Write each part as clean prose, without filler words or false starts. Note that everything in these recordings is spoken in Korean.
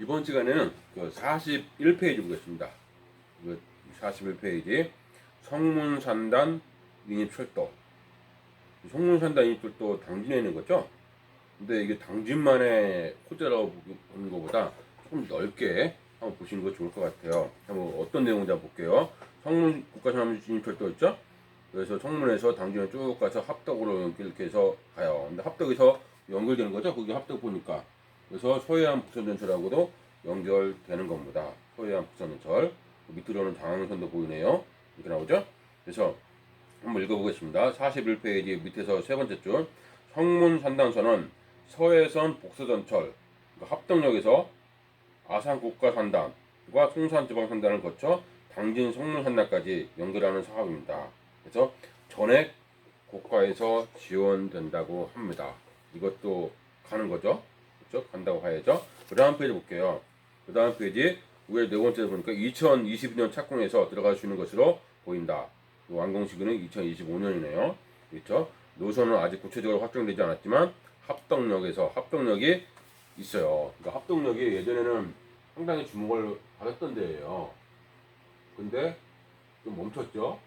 이번 시간에는 그 41페이지 보겠습니다. 그 41페이지 성문산단 인입철도. 성문산단 인입철도 당진에 있는 거죠. 근데 이게 당진만의 호재라고 보는 것보다 조금 넓게 한번 보시는 거 좋을 것 같아요. 한번 어떤 내용인지 한번 볼게요. 성문 국가산업 인입철도 있죠. 그래서 성문에서 당진을 쭉 가서 합덕으로 이렇게 해서 가요. 근데 합덕에서 연결되는 거죠. 거기 합덕 보니까. 그래서 서해안 북선전철하고도 연결되는 겁니다. 서해안 북선전철. 밑으로는 장항선도 보이네요. 이렇게 나오죠. 그래서 한번 읽어보겠습니다. 41페이지 밑에서 세 번째 줄. 성문산단선은 서해선 복서전철 그러니까 합덕역에서 아산국가산단과 송산지방산단을 거쳐 당진 성문산단까지 연결하는 사업입니다. 그래서 전액 고가에서 지원된다고 합니다. 이것도 가는 거죠. 그렇죠? 간다고 해야죠. 그 다음 페이지 볼게요. 그 다음 페이지 위에 네 번째 보니까 2022년 착공해서 들어갈 수 있는 것으로 보인다. 완공시기는 2025년이네요. 그렇죠? 노선은 아직 구체적으로 확정되지 않았지만 합덕역이 있어요. 그러니까 합덕역이 예전에는 상당히 주목을 받았던 데예요. 근데 좀 멈췄죠.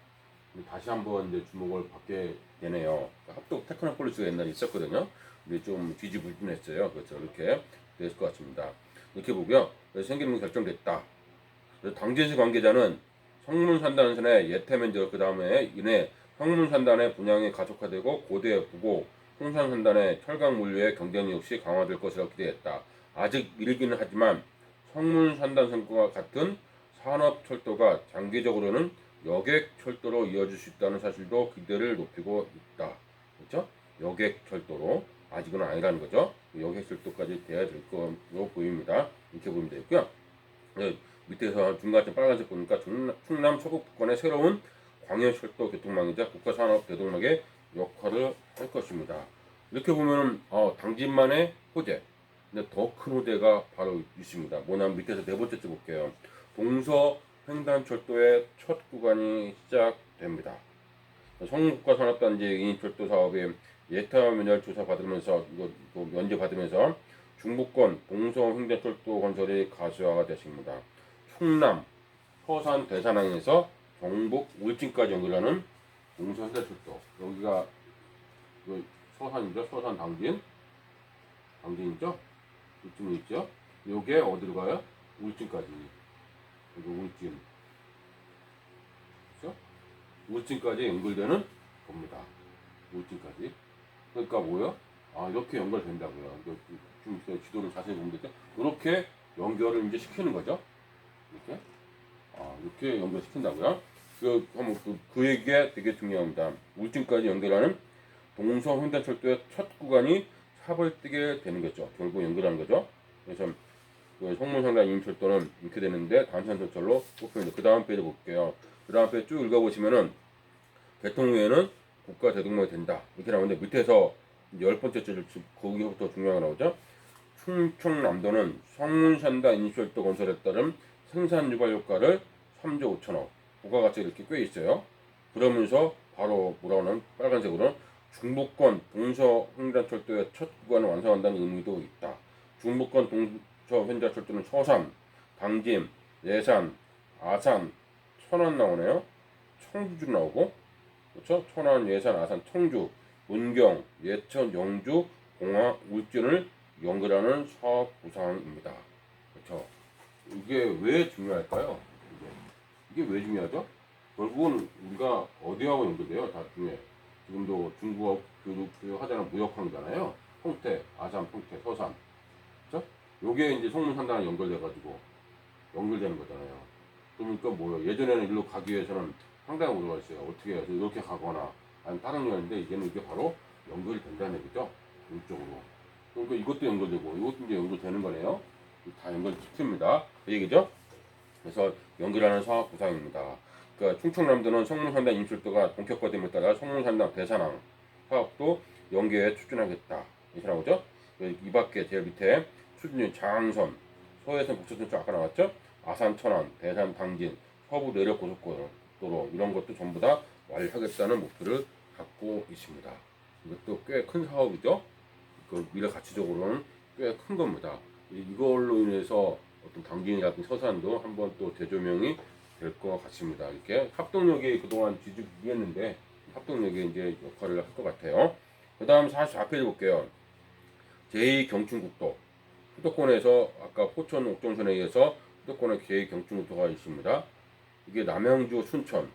다시 한번 이제 주목을 받게 되네요. 합덕 테크노폴리스가 옛날에 있었거든요. 근데 좀 뒤지부진했어요. 그래서 이렇게 됐을 것 같습니다. 이렇게 보고요. 그래서 생기는 게 결정됐다. 그래서 당진시 관계자는 성문산단선의 예태 면적 그 다음에 이내 성문산단의 분양이 가속화되고 고대 부고 홍산산단의 철강 물류의 경쟁력 역시 강화될 것이라고 기대했다. 아직 이르기는 하지만 성문산단선과 같은 산업철도가 장기적으로는 여객철도로 이어질 수 있다는 사실도 기대를 높이고 있다. 그렇죠? 여객철도로 아직은 아니라는 거죠. 여객철도까지 돼야 될 것으로 보입니다. 이렇게 보면 되고요. 네, 밑에서 중간쯤 빨간색 보니까 충남 서북 부근의 새로운 광해철도 교통망이자 국가산업 대동맥의 역할을 할 것입니다. 이렇게 보면 당진만의 호재, 근데 더 큰 호재가 바로 있습니다. 뭐냐면 밑에서 네 번째 줄 볼게요. 동서 횡단철도의 첫 구간이 시작됩니다. 성국가산업단지 인입철도 사업에 예타 면접 조사 받으면서 이거 면제 받으면서 중부권 동서 횡단철도 건설이 가시화가 됐습니다. 충남 서산 대산항에서 경북 울진까지 연결하는 동서 횡단철도 여기가 서산이죠. 서산 당진이죠. 울진이 있죠. 요게 어디로 가요? 울진까지. 그리고 울진. 그렇죠? 울진까지 연결되는 겁니다. 울진까지. 그러니까 뭐요? 이렇게 연결된다고요. 지금 지도를 자세히 보면 되죠. 이렇게 연결을 이제 시키는 거죠. 이렇게. 이렇게 연결시킨다고요. 그 얘기가 되게 중요합니다. 울진까지 연결하는 동서 횡단철도의 첫 구간이 삽을 뜨게 되는 거죠. 결국 연결하는 거죠. 그래서 그 성문산단 인입철도는 이렇게 되는데 단선철로 꼽힙니다. 그 다음 페이지 볼게요. 그 다음 페이지 쭉 읽어보시면은 개통 후에는 국가 대동맥이 된다. 이렇게 나오는데 밑에서 열 번째 줄 거기부터 중요한 거 나오죠. 충청남도는 성문산단 인입철도 건설에 따른 생산 유발 효과를 3조 5천억 부가가치가 이렇게 꽤 있어요. 그러면서 바로 뭐라고는 빨간색으로 중부권 동서 횡단철도의 첫 구간을 완성한다는 의미도 있다. 중부권 동서 횡단철도는 서산, 당진, 예산, 아산, 천안 나오네요. 청주도 나오고 그렇죠? 천안, 예산, 아산, 청주, 문경, 예천, 영주, 공화, 울진을 연결하는 사업 구상입니다. 그렇죠? 이게 왜 중요할까요? 이게 왜 중요하죠? 결국은 우리가 어디하고 연결돼요? 다 중에 지금도 중국어 교육하자는 무역항이잖아요. 홍태, 아산, 홍태, 서산, 그렇죠? 요게 이제 성문산단에 연결돼가지고 연결되는 거잖아요. 그러니까 뭐요? 예전에는 일로 가기 위해서는 상당히 오래 걸렸어요. 어떻게 해서 이렇게 가거나 아니면 다른 연인데 이제는 이게 바로 연결이 된다는 얘기죠. 이쪽으로. 그러니까 이것도 연결되고 이것도 이제 연결되는 거네요. 다 연결시킵니다. 그 얘기죠. 그래서 연결하는 사업 구상입니다. 그러니까 충청남도는 성문산단 인출도가 본격화됨에 따라 성문산단 대산항 사업도 연계에 추진하겠다. 이렇게 나오죠. 이 밖에 제일 밑에 추진이 장항선, 서해선 북서선철 아까 나왔죠. 아산 천안, 대산 당진, 서부 내륙 고속도로 이런 것도 전부 다 완료하겠다는 목표를 갖고 있습니다. 이것도 꽤 큰 사업이죠. 그 미래 가치적으로는 꽤 큰 겁니다. 이걸로 인해서 어떤 당진이라든지 서산도 한번 또 재조명이 될 것 같습니다. 이렇게 합동역이 그동안 뒤죽이겠는데 합동역이 이제 역할을 할 것 같아요. 그 다음 44페이지 볼게요. 제2경춘국도 수도권에서 아까 포천 옥정선에 의해서 수도권에 제2경춘국도가 있습니다. 이게 남양주, 춘천,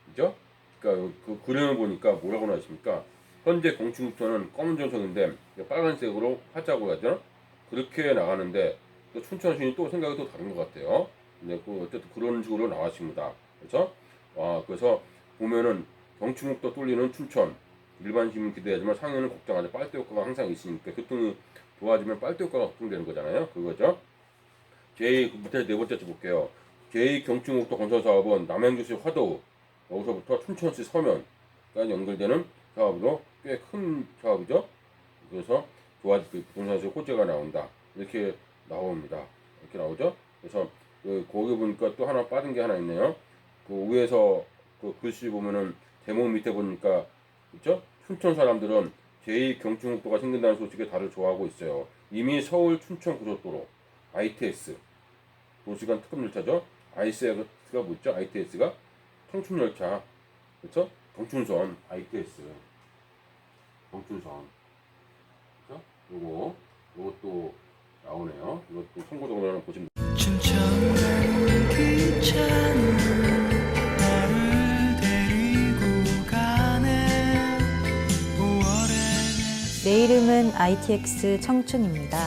그죠? 그러니까 그 그림을 보니까 뭐라고 나와 있습니까? 현재 경춘국도는 검은 전선인데 빨간색으로 하자고 하죠. 그렇게 나가는데 또 춘천시는 또 생각이 또 다른 것 같아요. 근데 그 어쨌든 그런 식으로 나왔습니다. 그래서 그래서 보면은 경춘국도 뚫리는 춘천 일반 시민 기대하지만 상해는 걱정하지 빨대 효과가 항상 있으니까 교통이 좋아지면 빨대 효과가 걱정되는 거잖아요. 그거죠. 제2 밑에 네 번째 볼게요. 제2 경춘국도 건설 사업은 남양주시 화도 여기서부터 춘천시 서면까지 연결되는 사업으로 꽤 큰 사업이죠. 그래서 좋아질 부동산에서 호재가 나온다. 이렇게 나옵니다. 이렇게 나오죠. 그래서 거기 보니까 또 하나 빠진 게 하나 있네요. 그 위에서 그 글씨 보면은 제목 밑에 보니까 그렇죠? 춘천 사람들은 제2 경춘국도가 생긴다는 소식에 다들 좋아하고 있어요. 이미 서울 춘천 고속도로 ITS 도시간 특급 열차죠. ITS가 뭐 있죠? ITS가 청춘 열차 그렇죠? 경춘선 ITS 경춘선 그렇죠? 요것도 나오네요. 이것도 참고적으로 하나 보시면 내 이름은 ITX 청춘입니다.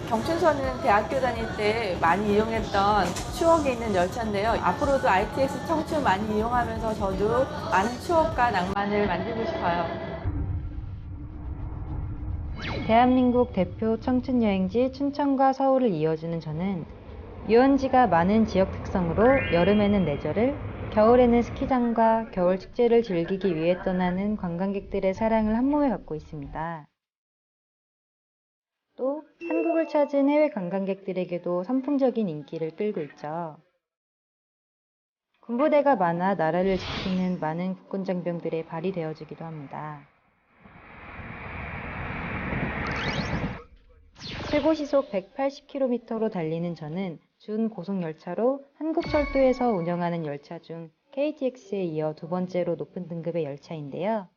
경춘선은 대학교 다닐 때 많이 이용했던 추억이 있는 열차인데요. 앞으로도 ITX 청춘 많이 이용하면서 저도 많은 추억과 낭만을 만들고 싶어요. 대한민국 대표 청춘 여행지 춘천과 서울을 이어주는 저는 유원지가 많은 지역 특성으로 여름에는 레저를, 겨울에는 스키장과 겨울 축제를 즐기기 위해 떠나는 관광객들의 사랑을 한몸에 갖고 있습니다. 또 한국을 찾은 해외 관광객들에게도 선풍적인 인기를 끌고 있죠. 군부대가 많아 나라를 지키는 많은 국군장병들의 발이 되어주기도 합니다. 최고 시속 180km로 달리는 저는 준고속열차로 한국철도에서 운영하는 열차 중 KTX에 이어 두 번째로 높은 등급의 열차인데요.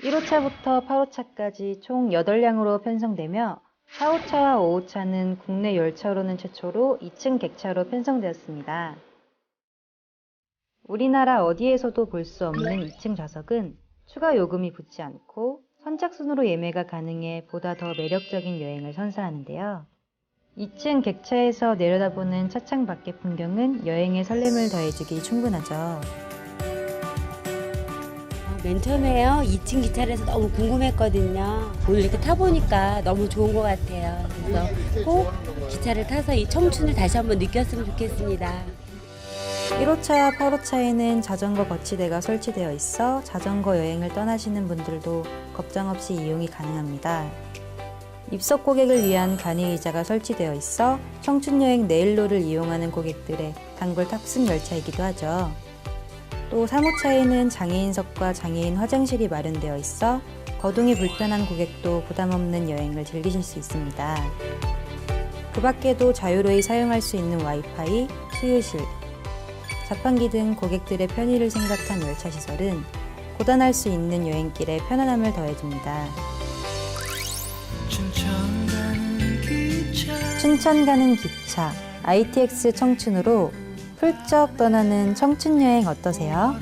1호차부터 8호차까지 총 8량으로 편성되며 4호차와 5호차는 국내 열차로는 최초로 2층 객차로 편성되었습니다. 우리나라 어디에서도 볼 수 없는 2층 좌석은 추가 요금이 붙지 않고 선착순으로 예매가 가능해 보다 더 매력적인 여행을 선사하는데요. 2층 객차에서 내려다보는 차창 밖의 풍경은 여행의 설렘을 더해주기 충분하죠. 맨 처음에요 2층 기차에서 너무 궁금했거든요. 오늘 이렇게 타보니까 너무 좋은 것 같아요. 그래서 꼭 기차를 타서 이 청춘을 다시 한번 느꼈으면 좋겠습니다. 1호차와 8호차에는 자전거 거치대가 설치되어 있어 자전거 여행을 떠나시는 분들도 걱정 없이 이용이 가능합니다. 입석 고객을 위한 간이 의자가 설치되어 있어 청춘여행 내일로를 이용하는 고객들의 단골 탑승 열차이기도 하죠. 또 3호차에는 장애인석과 장애인 화장실이 마련되어 있어 거동이 불편한 고객도 부담 없는 여행을 즐기실 수 있습니다. 그 밖에도 자유로이 사용할 수 있는 와이파이, 수유실, 자판기 등 고객들의 편의를 생각한 열차 시설은 고단할 수 있는 여행길에 편안함을 더해줍니다. 춘천 가는 기차 ITX 청춘으로 훌쩍 떠나는 청춘여행 어떠세요?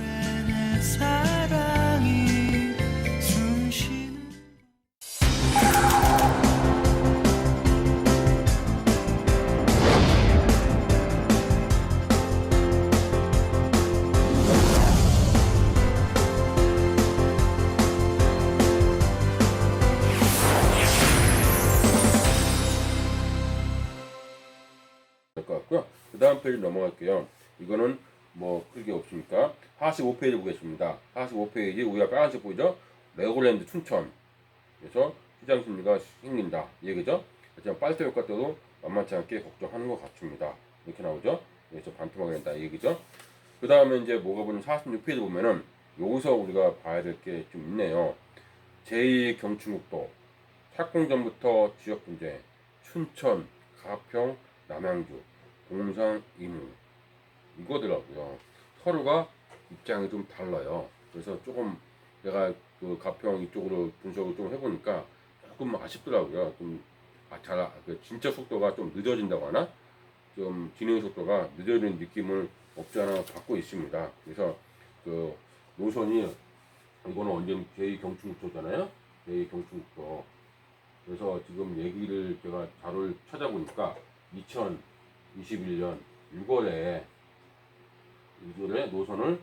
될 것 같고요. 그 다음 페이지 넘어갈게요. 이거는 뭐 크게 없으니까 45페이지 보겠습니다. 45페이지 위에 빨간색 보이죠? 레고랜드 춘천. 그래서 시장 심리가 생긴다. 이 얘기죠? 하지만 빨대 효과 때도 만만치 않게 걱정하는 것 같습니다. 이렇게 나오죠? 그래서 반토막이 된다. 이 얘기죠? 그 다음에 이제 뭐가 보면 46페이지 보면은 여기서 우리가 봐야 될 게 좀 있네요. 제2경춘국도 착공전부터 지역 분쟁, 춘천, 가평, 남양주, 동상, 임무 이거더라고요. 서로가 입장이 좀 달라요. 그래서 조금 내가 그 가평 이쪽으로 분석을 좀 해보니까 조금 아쉽더라고요. 진짜 속도가 좀 늦어진다고 하나? 좀 진행 속도가 늦어지는 느낌을 없지 않아 받고 있습니다. 그래서 그 노선이 이거는 완전 제2경춘국도잖아요. 제2경춘국도. 그래서 지금 얘기를 제가 자료를 찾아보니까 2021년 6월에 노선을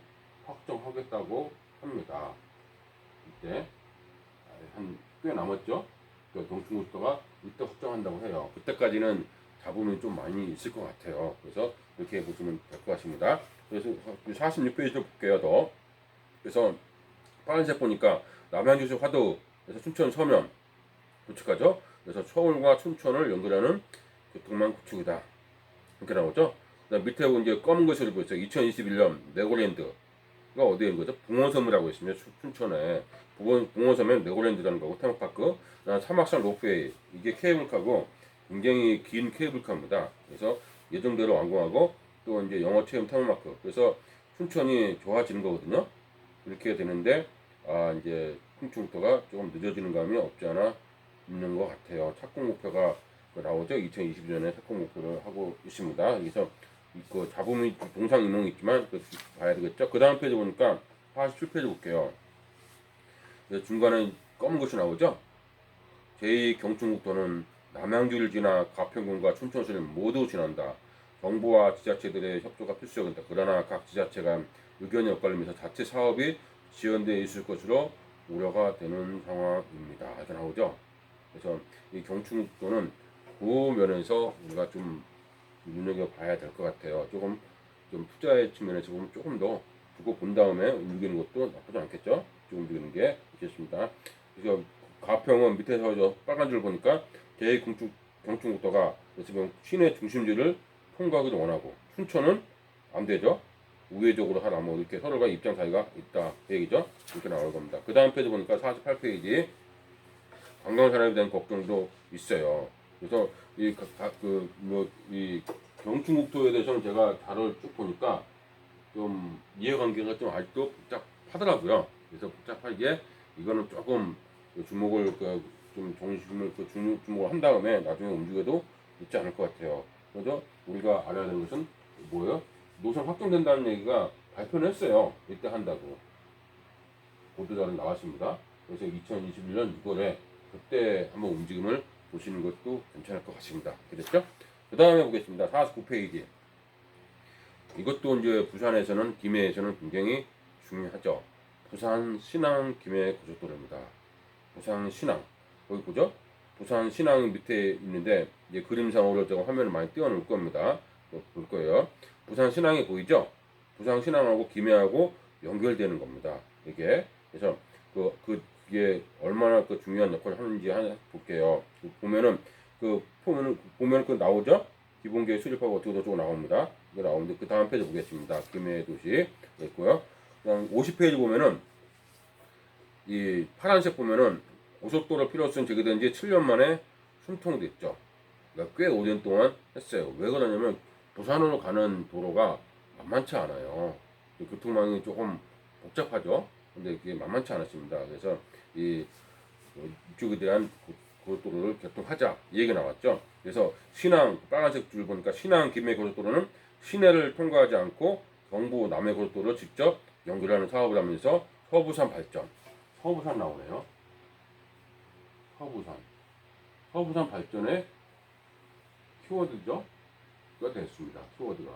확정하겠다고 합니다. 이때 한 꽤 남았죠. 그 경춘국도가 이때 확정한다고 해요. 그때까지는 잡음이 좀 많이 있을 것 같아요. 그래서 이렇게 보시면 될 것 같습니다. 그래서 46페이지 좀 볼게요. 더. 그래서 파란색 보니까 남양주시 화도, 그래서 춘천 서면 도착하죠. 그래서 서울과 춘천을 연결하는 교통망 구축이다. 이렇게 나오죠. 그다음 밑에 이제 검은 글씨를 보였어요. 2021년 레고랜드가 어디에 있는 거죠? 붕어섬이라고 있습니다. 춘천에 붕어섬엔 레고랜드라는 거고 테마파크, 사막산 로프웨이 이게 케이블카고 굉장히 긴 케이블카입니다. 그래서 예정대로 완공하고 또 이제 영어 체험 테마마크. 그래서 춘천이 좋아지는 거거든요. 이렇게 되는데 이제 춘천부터가 조금 늦어지는 감이 없지 않아 있는 것 같아요. 착공 목표가 나오죠. 2022년에 착공 목표를 하고 있습니다. 그래서 그 잡음이 동상이몽이 있지만 봐야 되겠죠. 그 다음 페이지 보니까 47페이지 볼게요. 중간에 검은 것이 나오죠. 제2경춘국도는 남양주를 지나 가평군과 춘천시를 모두 지난다. 정부와 지자체들의 협조가 필수적이다. 그러나 각 지자체가 의견이 엇갈리면서 자체 사업이 지연되어 있을 것으로 우려가 되는 상황입니다. 이렇게 나오죠. 그래서 이 경춘국도는 그 면에서 우리가 좀 눈여겨봐야 될 것 같아요. 조금 좀 투자의 측면에서 조금 더 두고 본 다음에 움직이는 것도 나쁘지 않겠죠. 지금 움직이는 게 있겠습니다. 그래서 가평은 밑에서 저 빨간 줄 보니까 제2경춘국도가 지금 시내 중심지를 통과하기도 원하고 춘천은 안 되죠. 우회적으로 하라 뭐 이렇게 서로가 입장 차이가 있다 그 얘기죠. 이렇게 나올 겁니다. 그 다음 페이지 보니까 48페이지 관광 산업에 대한 걱정도 있어요. 그래서 이 경춘국도에 대해서는 제가 자료를 쭉 보니까 좀 이해관계가 좀 아직도 복잡하더라고요. 그래서 복잡하게 이거는 조금 주목을 좀 중심을 주목을 한 다음에 나중에 움직여도 있지 않을 것 같아요. 그래서 우리가 알아야 되는 것은 뭐예요? 노선 확정된다는 얘기가 발표를 했어요. 이때 한다고 보도자료 나왔습니다. 그래서 2021년 6월에 그때 한번 움직임을 보시는 것도 괜찮을 것 같습니다. 그랬죠? 그 다음에 보겠습니다. 49페이지. 이것도 이제 부산에서는 김해에서는 굉장히 중요하죠. 부산 신항 김해 고속도로입니다. 부산 신항 거기 보죠? 부산 신항 밑에 있는데 이제 그림상으로 제가 화면을 많이 띄워놓을 겁니다. 볼 거예요. 부산 신항이 보이죠? 부산 신항하고 김해하고 연결되는 겁니다. 이게 그래서 그 이게 얼마나 그 중요한 역할을 하는지 볼게요. 보면은 그 나오죠? 기본계획 수립하고 어떻게 저쪽 나옵니다. 이거 나오는데 그 다음 페이지 보겠습니다. 김해 도시 있고요. 그다음 50페이지 보면은 이 파란색 보면은 고속도로 필요성 제기된 지 7년 만에 숨통됐죠. 그러니까 꽤 오랜 동안 했어요. 왜 그러냐면 부산으로 가는 도로가 만만치 않아요. 교통망이 조금 복잡하죠. 근데 이게 만만치 않았습니다. 그래서 이쪽에 대한 고속도로를 개통하자 이 얘기 나왔죠. 그래서 신항 빨간색 줄 보니까 신항 김해 고속도로는 시내를 통과하지 않고 경부 남해 고속도로를 직접 연결하는 사업을 하면서 서부산 발전, 서부산 나오네요. 서부산 발전의 키워드죠. 가 됐습니다. 키워드가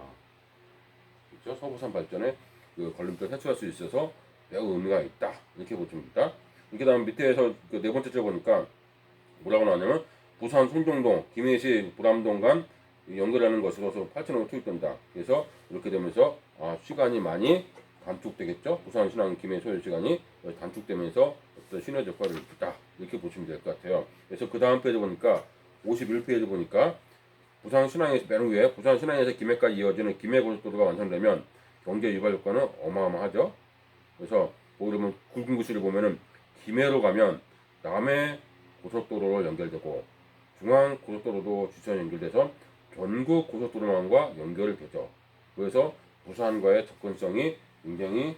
그렇죠. 서부산 발전에 그 걸림돌 해소할 수 있어서 매우 의미가 있다 이렇게 보십니다. 이렇게 다음 밑에서 그 네 번째 줄 보니까 뭐라고 나왔냐면 부산 송정동, 김해시 불암동 간 연결하는 것으로서 8,000원 투입된다. 그래서 이렇게 되면서 시간이 많이 단축되겠죠. 부산 신항 김해 소요 시간이 단축되면서 어떤 시너지 효과를 있다 이렇게 보시면 될 것 같아요. 그래서 그 다음 페이지 보니까 51페이지 보니까 부산 신항에서 맨 위에 부산 신항에서 김해까지 이어지는 김해 고속도로가 완성되면 경제 유발 효과는 어마어마하죠. 그래서 보면 굵은 글씨를 보면은 김해로 가면 남해 고속도로로 연결되고 중앙 고속도로도 지천 연결돼서 전국 고속도로망과 연결이 되죠. 그래서 부산과의 접근성이 굉장히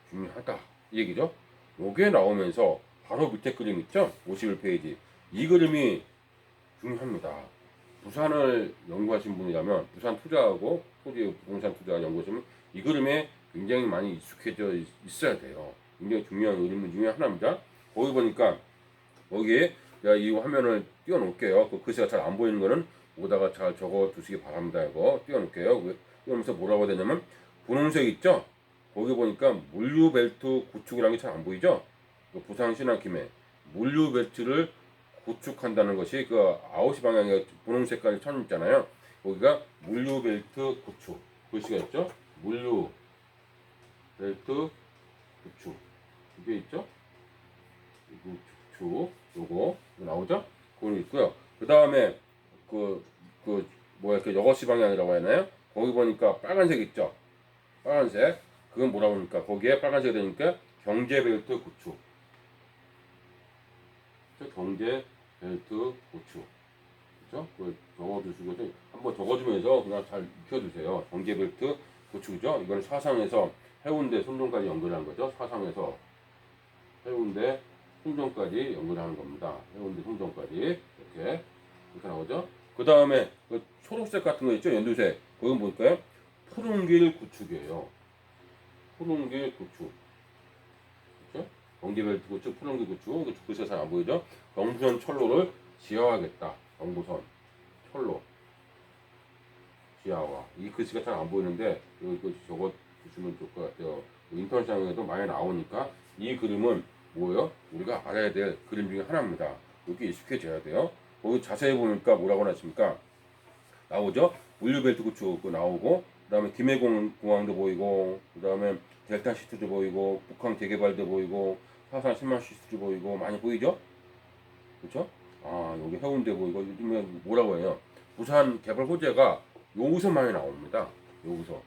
중요하다 이 얘기죠. 요게 나오면서 바로 밑에 그림 있죠. 51페이지 이 그림이 중요합니다. 부산을 연구하신 분이라면 부산 투자하고 토지 부동산 투자 연구하시면 이 그림에 굉장히 많이 익숙해져 있어야 돼요. 굉장히 중요한 그림 중에 하나입니다. 거기 보니까 거기에 제가 이 화면을 띄워 놓을게요. 그 글씨가 잘 안 보이는 거는 오다가 잘 적어 두시기 바랍니다. 이거 띄워 놓을게요. 띄우면서 뭐라고 해야 되냐면 분홍색 있죠? 거기 보니까 물류벨트 구축이라는 게 잘 안 보이죠? 그 부산 신항 김해 물류벨트를 구축한다는 것이 그 9시 방향에 분홍 색깔이 천 있잖아요. 거기가 물류벨트 구축 글씨가 있죠? 물류벨트 구축 이게 있죠? 구축 요거 나오죠? 그거 있고요. 그 다음에 그 6시 방향이라고 하나요? 거기 보니까 빨간색 있죠? 빨간색 그건 뭐라고 하니까 거기에 빨간색이 되니까 경제벨트 구축 경제 벨트 구축 그렇죠? 그걸 적어주시고 한번 적어주면서 그냥 잘 익혀주세요. 경제 벨트 구축이죠. 이건 사상에서 해운대 순정까지 연결하는 거죠. 사상에서 해운대 순정까지 연결하는 겁니다. 해운대 순정까지 이렇게 나오죠. 그 다음에 그 초록색 같은 거 있죠. 연두색 그건 뭘까요? 푸른길 구축이에요. 푸른길 구축 경계벨트 구축, 푸른길 구축, 글씨가 잘 안 보이죠? 경부선 철로를 지하화하겠다. 경부선 철로 지하화. 이 글씨가 잘 안 보이는데 이거 적어 주시면 좋을 것 같아요. 인터넷상에도 많이 나오니까 이 그림은 뭐예요? 우리가 알아야 될 그림 중에 하나입니다. 여기 익숙해져야 돼요. 거기 자세히 보니까 뭐라고 나왔습니까? 나오죠? 물류벨트 구축 나오고, 그 다음에 김해공항도 보이고, 그 다음에 델타 시티도 보이고, 북한 재개발도 보이고, 사상 10만 시티도 보이고, 많이 보이죠? 그렇죠? 여기 해운대 보이고, 요즘에 뭐라고 해요? 부산 개발 호재가 여기서 많이 나옵니다. 여기서.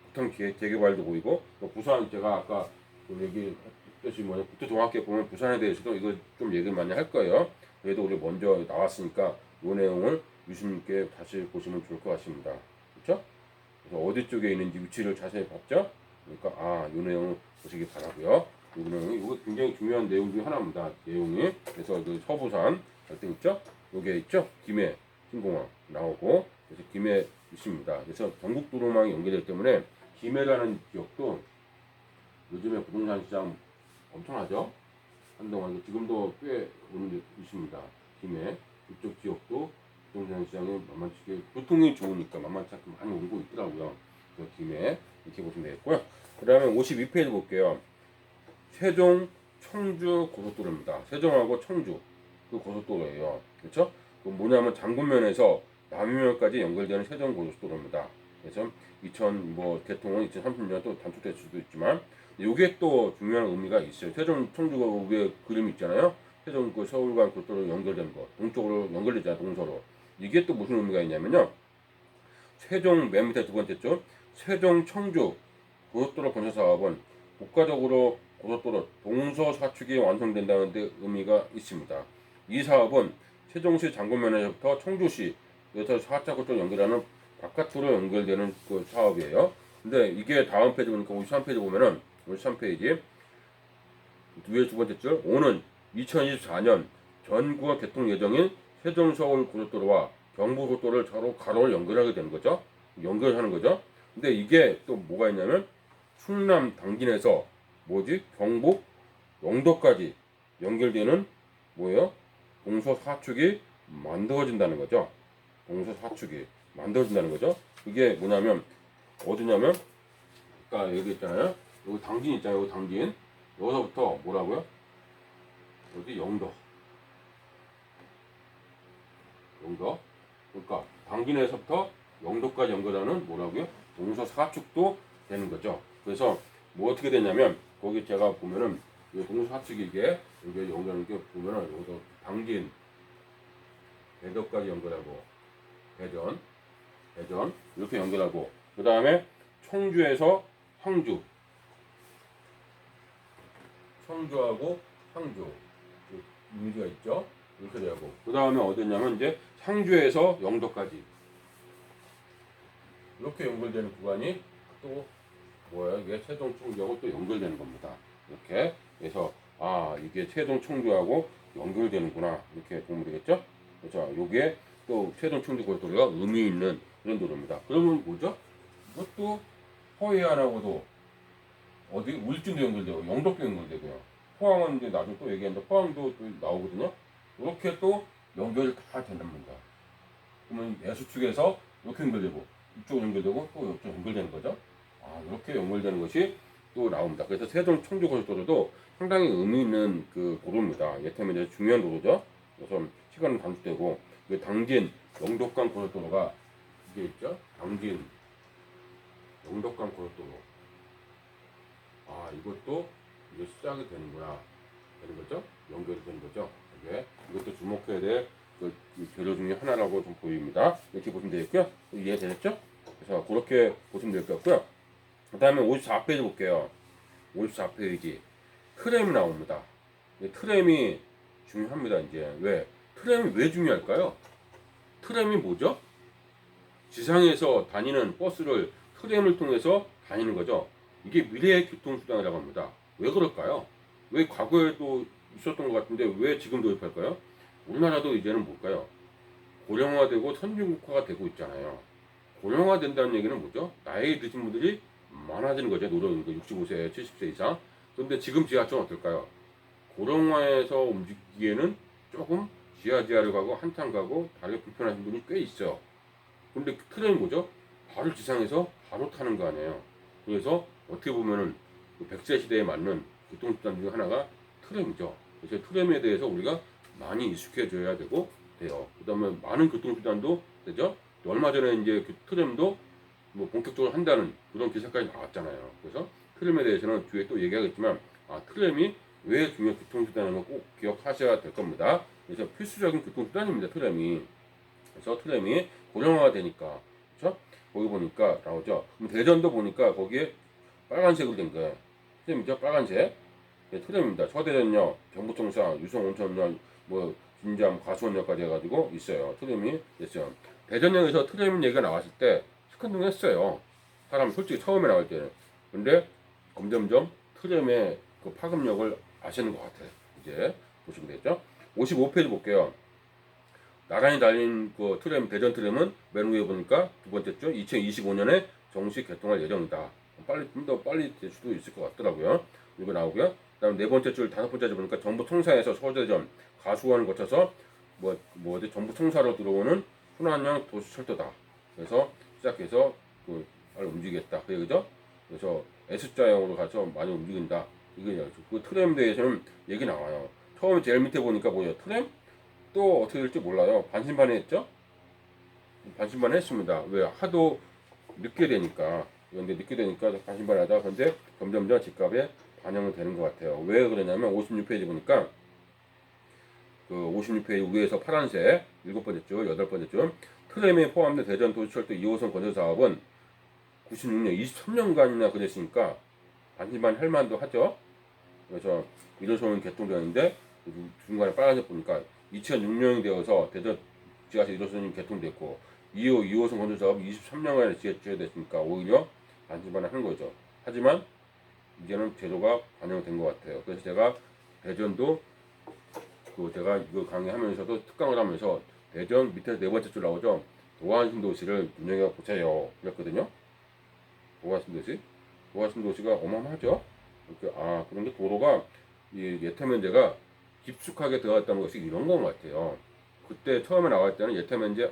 북한 재개발도 보이고, 부산 제가 아까 그 얘기했듯이 국토종합계획 보면 부산에 대해서도 이거 좀 얘기를 많이 할 거예요. 그래도 우리 먼저 나왔으니까 이 내용을 유심 있게 다시 보시면 좋을 것 같습니다. 그렇죠? 그래서 어디 쪽에 있는지 위치를 자세히 봤죠? 그러니까 이 내용을 보시기 바라고요. 이 내용이 이거 굉장히 중요한 내용 중 하나입니다. 내용이 그래서 그 서부산 갈등 있죠? 요게 있죠? 김해 신공항 나오고 그래서 김해 있습니다. 그래서 전국 도로망이 연결되기 때문에 김해라는 지역도 요즘에 부동산 시장 엄청나죠? 한동안 지금도 꽤 오는 있습니다. 김해 이쪽 지역도 부동산 시장이 만만치 교통이 좋으니까 만만치 않게 많이 오고 있더라고요. 그래서 김해 이렇게 보시면 되겠고요. 그 다음에 52페이지 볼게요. 세종 청주 고속도로입니다. 세종하고 청주 그 고속도로예요. 그렇죠? 그 뭐냐면 장군면에서 남이면까지 연결되는 세종 고속도로입니다. 그래서 개통은 2030년 또 단축될 수도 있지만 이게 또 중요한 의미가 있어요. 세종 청주 위에 그림 있잖아요. 세종 그 서울간 고속도로 연결된 거, 동쪽으로 연결되잖아요, 동서로. 이게 또 무슨 의미가 있냐면요. 세종 맨 밑에 두 번째 줄, 세종 청주 고속도로 건설 사업은 국가적으로 고속도로 동서사축이 완성된다는 데 의미가 있습니다. 이 사업은 세종시 장군면에서부터 청주시 여기서 4차 고속도로 연결하는 바깥으로 연결되는 그 사업이에요. 근데 이게 다음 페이지 보니까 53페이지 보면은 53페이지 위에 두 번째 줄, 오는 2024년 전국의 개통 예정인 세종 서울 고속도로와 경부고속도로를 가로 연결하게 되는 거죠. 연결하는 거죠. 근데 이게 또 뭐가 있냐면 충남 당진에서 경북 영도까지 연결되는 뭐예요? 동서사축이 만들어진다는 거죠. 동서사축이 만들어진다는 거죠. 이게 뭐냐면 어디냐면 아까 여기 있잖아요. 여기 당진 있잖아요. 여기 당진. 여기서부터 뭐라고요? 어디 영도. 그러니까 당진에서부터 영도까지 연결하는 뭐라고요? 동서사축도 되는 거죠. 그래서 뭐 어떻게 되냐면 거기 제가 보면은 이 동서사축이 이게 여기 연결하는 게 보면은 여기서 당진 대덕까지 연결하고 대전 이렇게 연결하고 그 다음에 청주에서 청주하고 상주 의미가 있죠. 이렇게 되고 그 다음에 어디냐면 이제 상주에서 영도까지 이렇게 연결되는 구간이 또 뭐야 이게 세종 청주하고 또 연결되는 겁니다. 이렇게 그래서 이게 세종 청주하고 연결되는구나 이렇게 보면 되겠죠. 그래서 요게 또 세종 청주 고속도로가 의미 있는 그런 도로입니다. 그러면 뭐죠? 이것도 허해안하고도 어디 울진도 연결되고 영덕도 연결되고요. 포항은 이제 나중에 또 얘기하는데 포항도 또 나오거든요. 이렇게 또 연결이 다 된답니다. 그러면 예수축에서 이렇게 연결되고 이쪽 연결되고 또 이쪽 연결되는 거죠. 이렇게 연결되는 것이 또 나옵니다. 그래서 세종 청주 고속도로도 상당히 의미 있는 그 도로입니다. 이를테면 이제 중요한 도로죠. 그래서 시간은 단축되고 그 당진 영덕간 고속도로가 이게 있죠. 당진 영덕간 고속도로. 이것도 이제 시작이 되는구나. 되는 거죠. 연결이 되는 거죠. 이것도 주목해야 될 그 재료 중에 하나라고 좀 보입니다. 이렇게 보시면 되겠고요. 이해되셨죠? 그래서 그렇게 보시면 될 것 같고요. 그 다음에 54페이지 볼게요. 54페이지. 트램이 나옵니다. 트램이 중요합니다. 이제 왜? 트램이 왜 중요할까요? 트램이 뭐죠? 지상에서 다니는 버스를 트램을 통해서 다니는 거죠. 이게 미래의 교통수단이라고 합니다. 왜 그럴까요? 왜 과거에도 있었던 것 같은데 왜 지금 도입할까요? 우리나라도 이제는 뭘까요? 고령화되고 선진국화가 되고 있잖아요. 고령화된다는 얘기는 뭐죠? 나이 드신 분들이 많아지는 거죠. 노령 65세, 70세 이상. 그런데 지금 지하철은 어떨까요? 고령화에서 움직이기에는 조금 지하를 가고 한참 가고 다리가 불편하신 분이 꽤 있어요. 그런데 트램이 뭐죠? 바로 지상에서 바로 타는 거 아니에요. 그래서 어떻게 보면은 100세 시대에 맞는 교통수단 중 하나가 트램이죠. 그래서 트램에 대해서 우리가 많이 익숙해져야 되고 돼요. 그 다음에 많은 교통수단도 되죠. 얼마 전에 이제 그 트램도 뭐 본격적으로 한다는 그런 기사까지 나왔잖아요. 그래서 트램에 대해서는 뒤에 또 얘기하겠지만 트램이 왜 중요한 교통수단인가 꼭 기억하셔야 될 겁니다. 그래서 필수적인 교통수단입니다. 트램이. 그래서 트램이 고령화가 되니까 그렇죠? 거기 보니까 나오죠. 그럼 대전도 보니까 거기에 빨간색으로 된 거예요. 트램이죠. 빨간색. 트램입니다. 서대전역, 경부청사, 유성온천역, 뭐 진잠, 과수원역까지 해가지고 있어요. 트램이 있어요. 대전역에서 트램 얘기가 나왔을 때 시큰둥했어요. 사람 솔직히 처음에 나올 때는. 근데 점점점 트램의 그 파급력을 아시는 것 같아요. 이제 보시면 되겠죠. 55페이지 볼게요. 나란히 달린 그 트램, 대전 트램은 맨 위에 보니까 두 번째 줄 2025년에 정식 개통할 예정이다. 좀 더 빨리 될 수도 있을 것 같더라고요. 이거 나오고요. 그다음 네 번째 줄, 다섯 번째 줄 보니까 정부 통사에서 서대전, 가수원을 거쳐서 어디 정부 통사로 들어오는 순환형 도시철도다. 그래서 시작해서 빨리 움직이겠다. 그죠? 그래서 S자형으로 가서 많이 움직인다. 이게 그 트램에 대해서는 얘기 나와요. 처음에 제일 밑에 보니까 뭐예요? 트램? 또 어떻게 될지 몰라요. 반신반의했죠? 반신반의했습니다. 왜? 하도 늦게 되니까 그런데 늦게 되니까 반신반의하다. 근데 점점점 집값에 반영이 되는 것 같아요. 왜 그러냐면 56페이지 보니까 그 56페이지 위에서 파란색 7번째 줄, 8번째 줄 트램에 포함된 대전 도시철도 2호선 건설 사업은 96년 23년간이나 그랬으니까 반신반 할 만도 하죠. 그래서 1호선은 개통되었는데 중간에 빨간색 보니까 2006년이 되어서 대전 지하철 1호선이 개통됐고 2호선 건설 사업이 23년간에 지어졌으니까 오히려 반신반을 하는 거죠. 하지만 이제는 제도가 반영된 것 같아요. 그래서 제가 대전도 제가 이거 강의하면서도 특강을 하면서 대전 밑에 네 번째 줄 나오죠. 도안신도시를 눈여겨보세요. 그랬거든요. 도안신도시가 어마어마하죠. 그런데 도로가 이 예태면제가 깊숙하게 들어갔다는 것이 이런 건 같아요. 그때 처음에 나왔을 때는 예태면제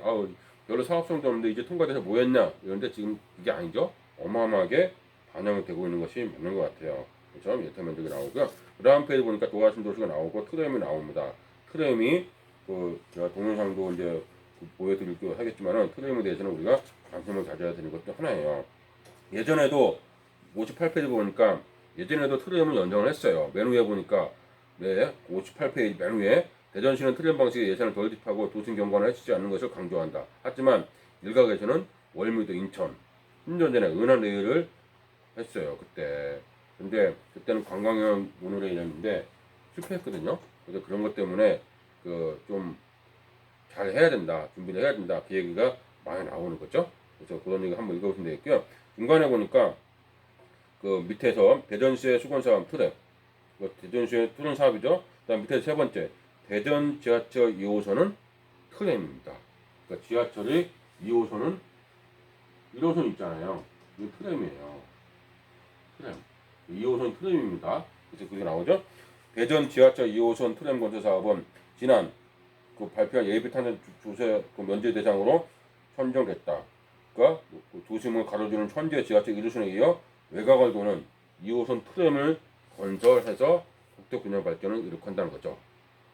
별로 사업성도 없는데 이제 통과돼서 뭐였냐 이런데 지금 그게 아니죠. 어마어마하게 반영이 되고 있는 것이 맞는 것 같아요. 그렇죠? 예태면제가 나오고요. 그 다음 페이지 보니까 도안신도시가 나오고 트램이 나옵니다. 트램이 제가 동영상도 이제 보여드리기도 하겠지만은 트램에 대해서는 우리가 관심을 가져야 되는 것도 하나예요. 예전에도 58페이지 보니까 예전에도 트램을 연장을 했어요. 맨 위에 보니까 58페이지 맨 위에 대전시는 트램 방식의 예산을 덜 집하고 도심 경관을 해치지 않는 것을 강조한다. 하지만 일각에서는 월미도 인천 10년 전에 은하레일을 했어요. 그때. 근데 그때는 관광형 모노레일이었는데 실패했거든요. 그래서 그런 것 때문에 좀 잘 해야 된다, 준비를 해야 된다, 그 얘기가 많이 나오는 거죠. 그래서 그런 얘기 한번 읽어보시면 되겠고요. 중간에 보니까 밑에서 대전시의 수건사업 트램, 대전시의 트램 사업이죠. 그다음 밑에 세 번째 대전 지하철 2호선은 트램입니다. 그러니까 지하철이 2호선은 1호선 있잖아요. 이게 트램이에요. 트램. 2호선 트램입니다. 그래서 그게 나오죠. 대전 지하철 2호선 트램 건설 사업은 지난 발표한 예비탄전 조세 면제 대상으로 선정됐다. 그러니까 도심을 가로지르는 천재 지하철 1호선에 이어 외곽을 도는 2호선 트램을 건설해서 국토 균형 발전을 이룩한다는 거죠.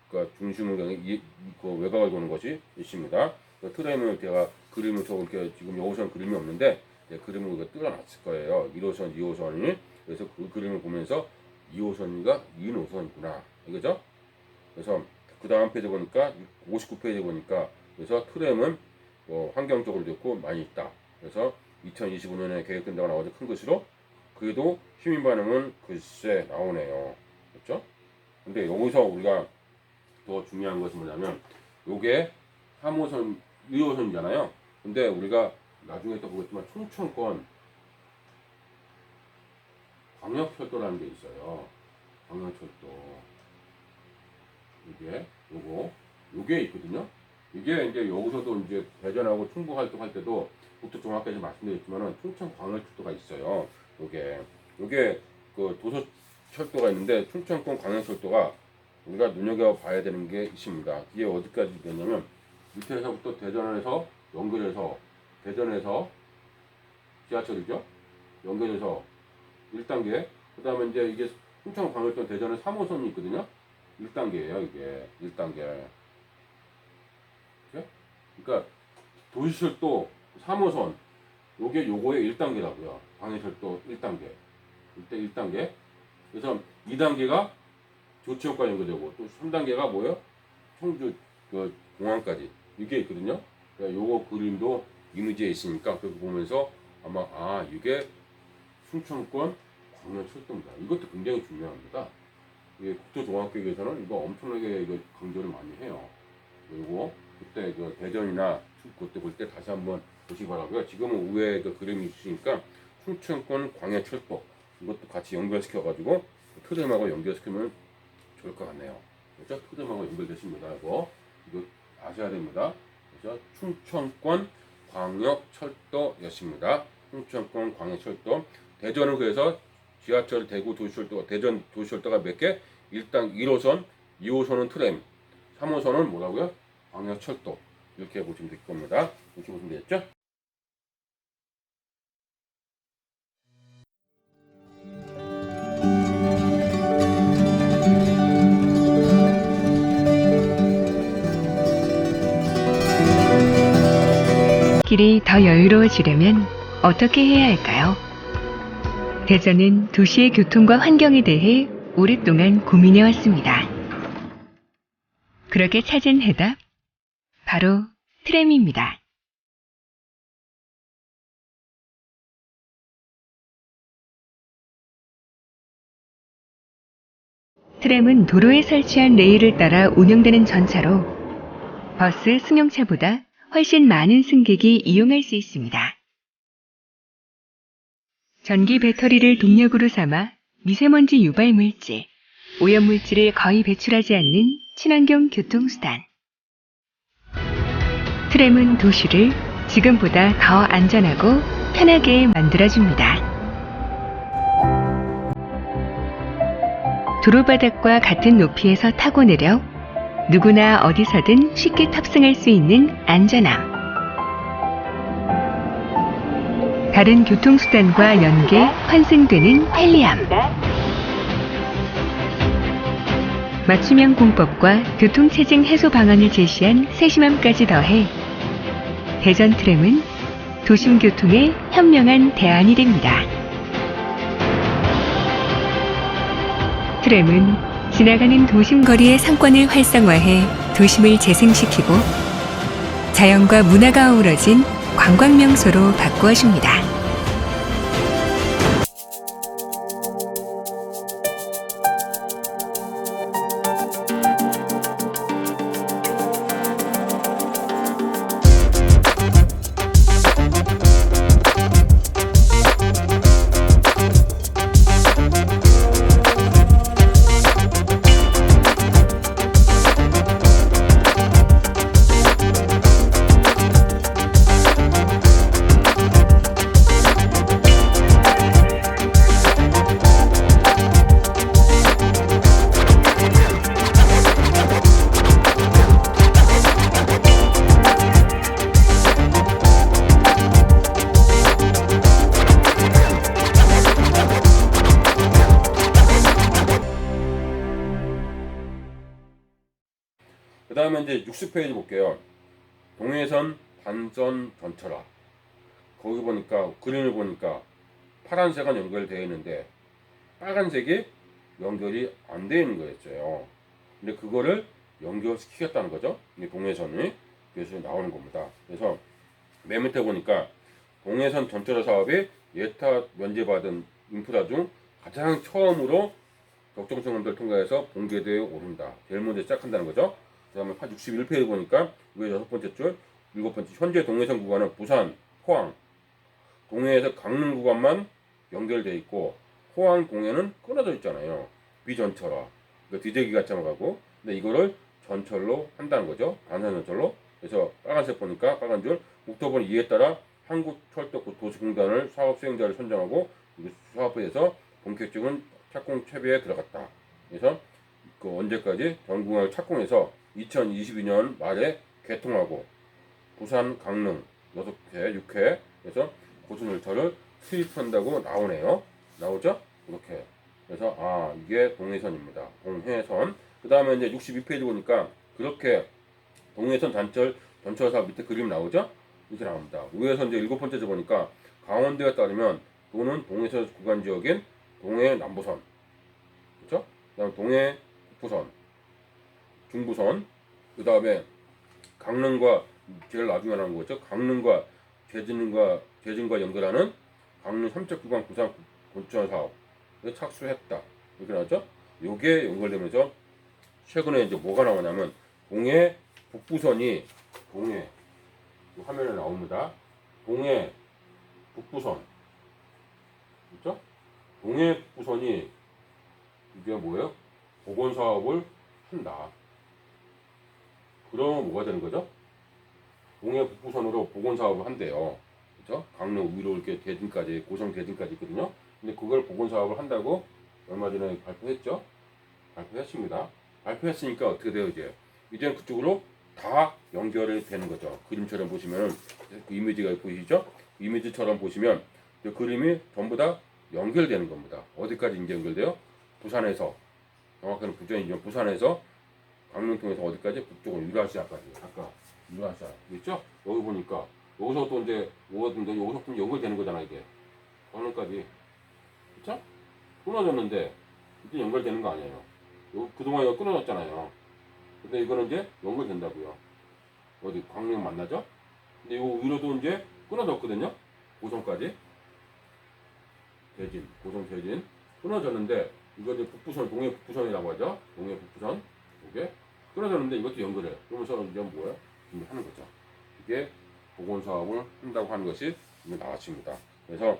그러니까 중심을 향해 외곽을 도는 것이 있습니다. 트램을 제가 그림을 이렇게 지금 여호선 그림이 없는데 그림을 우리가 뜯어놨을 거예요. 1호선, 2호선이. 그래서 그 그림을 보면서 2호선이가 2호선이구나. 이거죠? 그래서 그 다음 페이지 보니까 59페이지 보니까 그래서 트램은 환경적으로 좋고 많이 있다. 그래서 2025년에 계획된다고 나오죠. 큰 글씨로. 그래도 시민 반응은 글쎄 나오네요. 그렇죠? 근데 여기서 우리가 더 중요한 것은 뭐냐면 요게 3호선, 2호선이잖아요. 근데 우리가 나중에 또 보겠지만 충청권 광역철도라는 게 있어요. 광역철도. 요게 있거든요. 이게 이제 여기서도 이제 대전하고 충북 활동할 때도 국토종합까지 말씀드렸지만은 충청 광역철도가 있어요. 요게 도서철도가 있는데 충청권 광역철도가 우리가 눈여겨봐야 되는 게 있습니다. 이게 어디까지 되냐면 밑에서부터 대전에서 연결해서 대전에서 지하철이죠. 연결해서 1단계. 그 다음에 이제 이게 충청 광역철도 대전에 3호선이 있거든요. 1단계예요, 이게. 1단계. 이렇게? 그러니까 도시철도 3호선 요거의 1단계라고요. 광역철도 1단계. 이때 1단계. 그래서 2단계가 조치역과 연결되고 또 3단계가 뭐예요? 청주 공항까지 이게 있거든요. 그러니까 요거 그림도 이미지에 있으니까 그거 보면서 아마 이게 충청권 광역철도입니다. 이것도 굉장히 중요합니다. 국토종합계획에서는 이거 엄청나게 이거 강조를 많이 해요. 그리고 그때 대전이나 그때 볼 때 다시 한번 보시기 바라고요. 지금은 위에 그림이 있으니까 충청권 광역철도 이것도 같이 연결시켜가지고 트램하고 연결시키면 좋을 것 같네요. 그렇죠? 트램하고 연결됐습니다. 이거 아셔야 됩니다. 그래서 충청권 광역철도였습니다. 충청권 광역철도. 대전은 그래서 지하철 대구 도시철도가 대전 도시철도가 몇 개? 1호선, 2호선은 트램, 3호선은 뭐라고요? 광역철도. 이렇게 보시면 될 겁니다. 이렇게 보시면 되겠죠? 길이 더 여유로워지려면 어떻게 해야 할까요? 대전은 도시의 교통과 환경에 대해 오랫동안 고민해 왔습니다. 그렇게 찾은 해답, 바로 트램입니다. 트램은 도로에 설치한 레일을 따라 운영되는 전차로 버스, 승용차보다 훨씬 많은 승객이 이용할 수 있습니다. 전기 배터리를 동력으로 삼아 미세먼지 유발 물질, 오염물질을 거의 배출하지 않는 친환경 교통수단. 트램은 도시를 지금보다 더 안전하고 편하게 만들어줍니다. 도로바닥과 같은 높이에서 타고 내려 누구나 어디서든 쉽게 탑승할 수 있는 안전함. 다른 교통수단과 연계, 환승되는 편리함. 맞춤형 공법과 교통체증 해소 방안을 제시한 세심함까지 더해 대전 트램은 도심교통의 현명한 대안이 됩니다. 트램은 지나가는 도심거리의 상권을 활성화해 도심을 재생시키고 자연과 문화가 어우러진 관광명소로 바꾸어줍니다. 그 다음에 이제 60페이지 볼게요. 동해선 단전 전철화. 거기 보니까 그림을 보니까 파란색은 연결되어 있는데 빨간색이 연결이 안 되어 있는 거였어요. 근데 그거를 연결시키겠다는 거죠. 이게 동해선이 그래서 나오는 겁니다. 그래서 맨 밑에 보니까 동해선 전철화 사업이 예타 면제받은 인프라 중 가장 처음으로 적정성원들 통과해서 본궤도에 오른다. 제일 먼저 시작한다는 거죠. 그 다음에 61페이지 보니까 위에 6번째 줄, 7번째 현재 동해선 구간은 부산, 포항, 동해에서 강릉 구간만 연결되어 있고 포항, 동해는 끊어져 있잖아요. 비전철화. 그러니까 뒤대기 같이 가고 근데 이거를 전철로 한다는 거죠. 단선전철로. 그래서 빨간색 보니까 빨간 줄, 국토부는 이에 따라 한국철도도시공단을 사업 수행자를 선정하고 사업에 대해서 본격적인 착공 채비에 들어갔다. 그래서 그 언제까지 전국을 착공해서 2022년 말에 개통하고 부산, 강릉 6회, 6회 그래서 고순열차를 수입한다고 나오네요. 나오죠? 이렇게. 그래서 이게 동해선입니다. 동해선. 그 다음에 이제 62페이지 보니까 그렇게 동해선 전철 사업 밑에 그림 나오죠? 이렇게 나옵니다. 위에서 이제 7번째 보니까 강원도에 따르면 또는 동해선 구간 지역인 동해 남부선, 그렇죠? 그다음 동해 북부선, 중부선, 그 다음에 강릉과 제일 나중에 나온 거죠. 강릉과 제진과 연결하는 강릉 3차 구간 부산 본천 사업 착수했다. 이렇게 나왔죠. 요게 연결되면서 최근에 이제 뭐가 나오냐면 동해 북부선이 동해 화면에 나옵니다. 동해 북부선, 그렇죠? 동해 북부선이 이게 뭐예요? 복원 사업을 한다. 그러면 뭐가 되는 거죠? 동해 북부선으로 복원 사업을 한대요. 그렇죠? 강릉 위로 이렇게 대진까지 고성 대진까지 있거든요. 근데 그걸 복원 사업을 한다고 얼마 전에 발표했죠? 발표했습니다. 발표했으니까 어떻게 돼요 이제? 이제는 그쪽으로 다 연결이 되는 거죠. 그림처럼 보시면은 그 이미지가 보이시죠? 그 이미지처럼 보시면 그 그림이 전부 다 연결되는 겁니다. 어디까지 이제 연결돼요? 부산에서 정확하게는 부산에서 강릉 통해서 어디까지? 북쪽은 유라시아까지. 아까 유라시아 있죠? 여기 보니까 여기서 또 이제 여기서 또 연결되는 거잖아 이게. 강릉까지. 그쵸? 끊어졌는데 이제 연결되는 거 아니에요. 그동안 이거 끊어졌잖아요. 근데 이거는 이제 연결된다고요. 어디 광명 만나죠? 근데 이거 위로도 이제 끊어졌거든요. 고성까지. 대진, 고성 대진 끊어졌는데 이거 이제 북부선, 동해 북부선이라고 하죠. 동해 북부선 이게 끊어졌는데 이것도 연결해. 그러면서 이제 뭐예요? 준비하는 거죠. 이게 복원 사업을 한다고 하는 것이 이제 나왔습니다. 그래서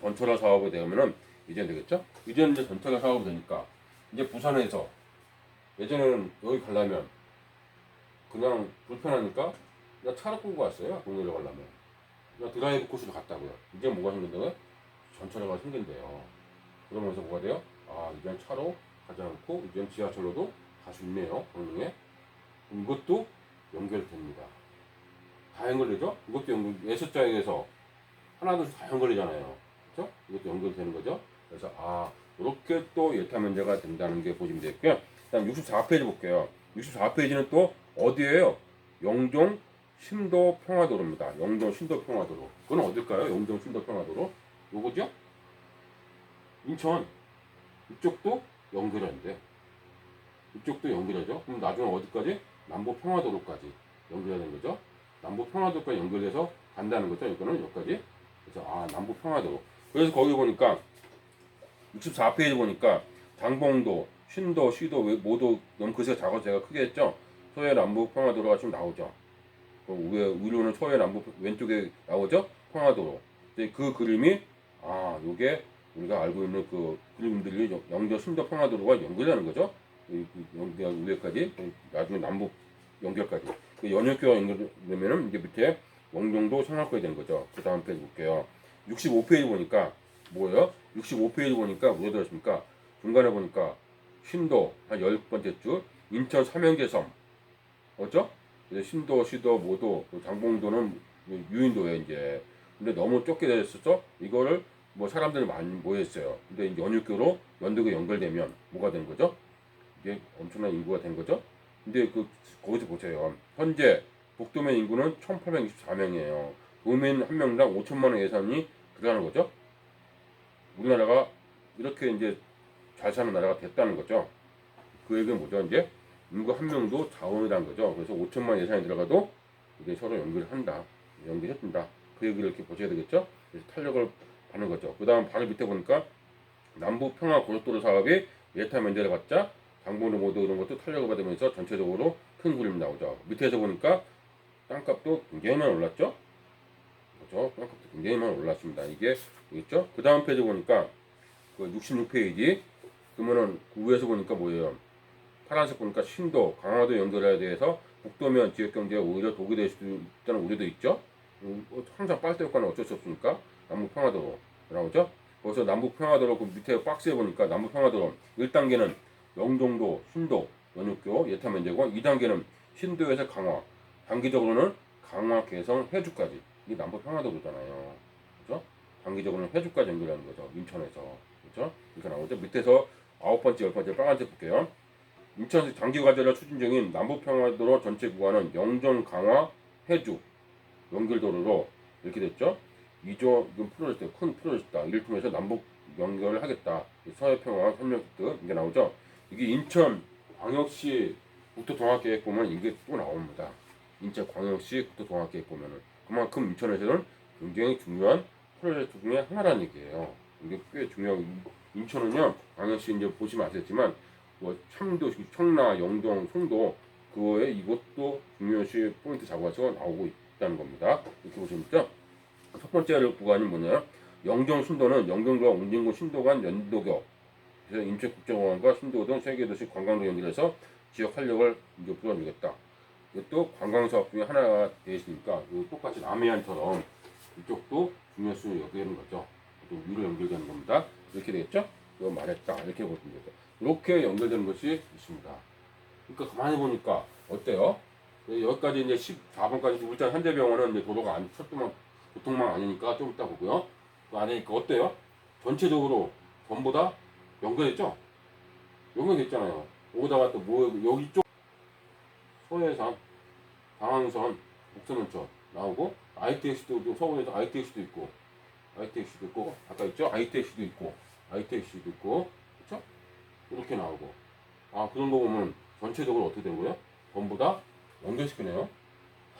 전철화 사업이 되면은 이제 되겠죠? 이제는 이제 전철화 사업이 되니까 이제 부산에서 예전에는 여기 가려면 그냥 불편하니까 그냥 차를 끌고 왔어요. 동네로 가려면 그냥 드라이브 코스로 갔다고요. 이제 뭐가 생긴다고요? 전철화가 생긴대요. 그러면서 뭐가 돼요? 아 이제는 차로 가지 않고 이제는 지하철로도 갈 수 있네요. 강릉에. 이것도 연결됩니다. 다 연결되죠? 이것도 연결, 6자역에서 하나 둘 다 연결되잖아요. 그렇죠? 이것도 연결되는 거죠. 그래서 아 이렇게 또 예타 면제가 된다는 게 보시면 되겠고요. 그다음 64페이지 볼게요. 64페이지는 또 어디예요? 영종 신도 평화도로입니다. 영종 신도 평화도로. 그건 어딜까요? 영종 신도 평화도로. 요거죠? 인천. 이쪽도 연결하는데 이쪽도 연결하죠. 그럼 나중에 어디까지? 남부 평화도로까지 연결하는 거죠. 남부 평화도로까지 연결해서 간다는 거죠. 이거는 여기까지. 그래서 아 남부 평화도로. 그래서 거기 보니까 64페이지 보니까 장봉도, 신도, 시도 모두 너무 글씨가 작아서 제가 크게 했죠. 서해 남부 평화도로가 지금 나오죠. 위로는 서해 남부 왼쪽에 나오죠. 평화도로. 그 그림이 아 요게 우리가 알고 있는 그 그림들이 영도 신도 평화도로가 연결하는 거죠. 연결 위에까지 나중에 남북 연결까지. 그 연역교가 연결되면은 이제 밑에 영종도 생활권이 되는 거죠. 그 다음 페이지 볼게요. 65페이지 보니까 뭐예요? 65페이지 보니까 뭐가 들었습니까? 중간에 보니까 신도 한 10번째 줄 인천 삼형제섬 맞죠? 신도, 시도, 모도, 장봉도는 유인도에 이제 근데 너무 좁게 됐었죠? 이거를 뭐 사람들이 많이 모였어요. 근데 연육교로 연도가 연결되면 뭐가 되는 거죠? 이게 엄청난 인구가 된 거죠? 근데 거기서 보세요. 현재 북도면 인구는 1824명이에요. 도민 한 명당 5천만 원 예산이 들어가는 거죠? 우리나라가 이렇게 이제 잘 사는 나라가 됐다는 거죠. 그 얘기는 뭐죠? 이제 인구 한 명도 자원이라는 거죠. 그래서 5천만 원 예산이 들어가도 이게 서로 연결을 한다. 연결해준다. 그 얘기를 이렇게 보셔야 되겠죠? 그래서 탄력을 받는 거죠. 그 다음 바로 밑에 보니까 남부 평화 고속도로 사업이 예타 면제를 받자 장봉도 모두 이런 것도 탄력을 받으면서 전체적으로 큰 그림이 나오죠. 밑에서 보니까 땅값도 굉장히 많이 올랐죠? 그렇죠? 땅값도 굉장히 많이 올랐습니다. 이게 있죠? 그 다음 페이지 보니까 그 66페이지 그러면은 위에서 보니까 뭐예요? 파란색 보니까 신도, 강화도 연결해야 돼서 북도면 지역경제가 오히려 독이 될 수도 있다는 우려도 있죠. 항상 빨대효과는 어쩔 수 없으니까 남북 평화도로 나오죠. 거기서 남북 평화도로 그 밑에 박스에 보니까 남북 평화도로 1단계는 영종도, 신도, 연육교, 예타 면제고 2단계는 신도에서 강화, 단기적으로는 강화, 개성, 해주까지 이게 남북 평화도로잖아요. 그렇죠? 단기적으로는 해주까지 연결하는 거죠. 인천에서 그렇죠? 이렇게 나오죠. 밑에서 9번째, 10번째 빨간색 볼게요. 인천 장기 과제를 추진 중인 남북평화도로 전체 구간은 영종, 강화, 해주 연결도로로 이렇게 됐죠. 2조 이건 프로젝트 큰 프로젝트다. 이를 통해서 남북 연결을 하겠다. 서해평화 협력도 이게 나오죠. 이게 인천 광역시 국토종합계획 보면 이게 또 나옵니다. 인천 광역시 국토종합계획 보면은 그만큼 인천에서는 굉장히 중요한 프로젝트 중에 하나라는 얘기예요. 이게 꽤 중요하고 인천은요 광역시 이제 보시면 아시겠지만 뭐 창도, 청라, 영동, 송도 그거에 이것도 중요시 포인트 잡아서 나오고 있다는 겁니다. 이렇게 보시면 있죠. 첫 번째 구간이 뭐냐? 영종 신도는 영종과 웅진군 신도 간 연도교. 그래서 인천국제공항과 신도 등 세계도시 관광으로 연결해서 지역 활력을 이제 불어주겠다. 이것도 관광사업 중에 하나가 되어 있으니까 똑같이 남해안처럼 이쪽도 중요성을 여기는 거죠. 또 위로 연결되는 겁니다. 이렇게 되겠죠? 이거 말했다. 이렇게 보시면 되죠. 이렇게 연결되는 것이 있습니다. 그러니까 가만히 보니까 어때요? 여기까지 이제 14번까지 울산 현대병원은 이제 도로가 철도망 교통망 아니니까 좀 이따 보고요. 그 아니니까 어때요? 전체적으로 전부 다 연결됐죠? 연결됐잖아요. 여기다가 또 뭐 여기 쪽 서해산, 당항선, 목선원천 나오고 ITX도 서울에서 ITX도 있고 아까 있죠? ITX도 있고 ITX도 있고, 그쵸? 이렇게 나오고. 아, 그런 거 보면 전체적으로 어떻게 된 거예요? 전부 다 연결시키네요.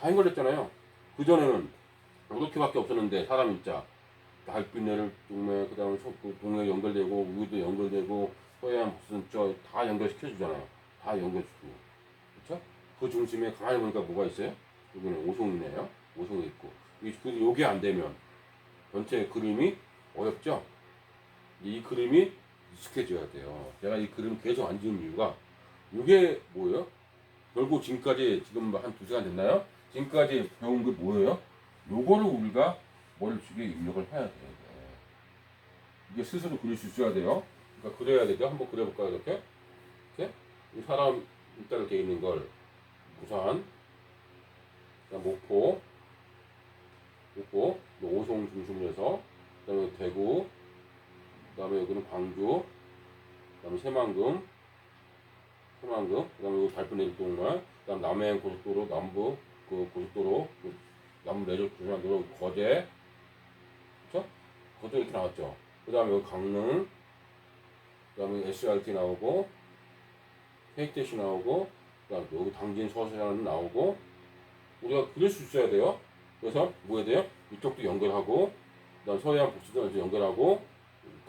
다 연결했잖아요. 그전에는 이렇게밖에 없었는데, 사람 인자. 달빛내를 동네, 그 다음에 동네 연결되고, 우유도 연결되고, 서해안 무슨 다 연결시켜주잖아요. 다 연결시키고. 그쵸? 그 중심에 가만히 보니까 뭐가 있어요? 여기는 오송이네요. 오송이 있고. 요게 안 되면 전체 그림이 어렵죠? 이 그림이 익숙해져야 돼요. 제가 이 그림 계속 안 지은 이유가 이게 뭐예요? 결국 지금까지 지금 한 2시간 됐나요? 지금까지 배운 게 뭐예요? 요거를 우리가 머릿속에 입력을 해야 돼요. 이게 스스로 그릴 수 있어야 돼요. 그러니까 그려야 되죠. 한번 그려볼까요? 이렇게 이 사람 일자로 되어 있는 걸 부산, 목포, 오송 중심으로 해서, 그 다음에 대구, 그 다음에 여기는 광주, 그 다음에 새만금, 그 다음에 여기 달빛내리 동말, 그 다음 남해안 고속도로, 남부, 그 고속도로, 남부 내륙 중앙도로, 거제, 그쵸? 거제 이렇게 나왔죠. 그 다음에 여기 강릉, 그 다음에 SRT 나오고, KTX 나오고, 그 다음에 여기 당진 서해안 나오고, 우리가 그릴 수 있어야 돼요. 그래서 뭐 해야 돼요? 이쪽도 연결하고, 그 다음 서해안 복수도 연결하고,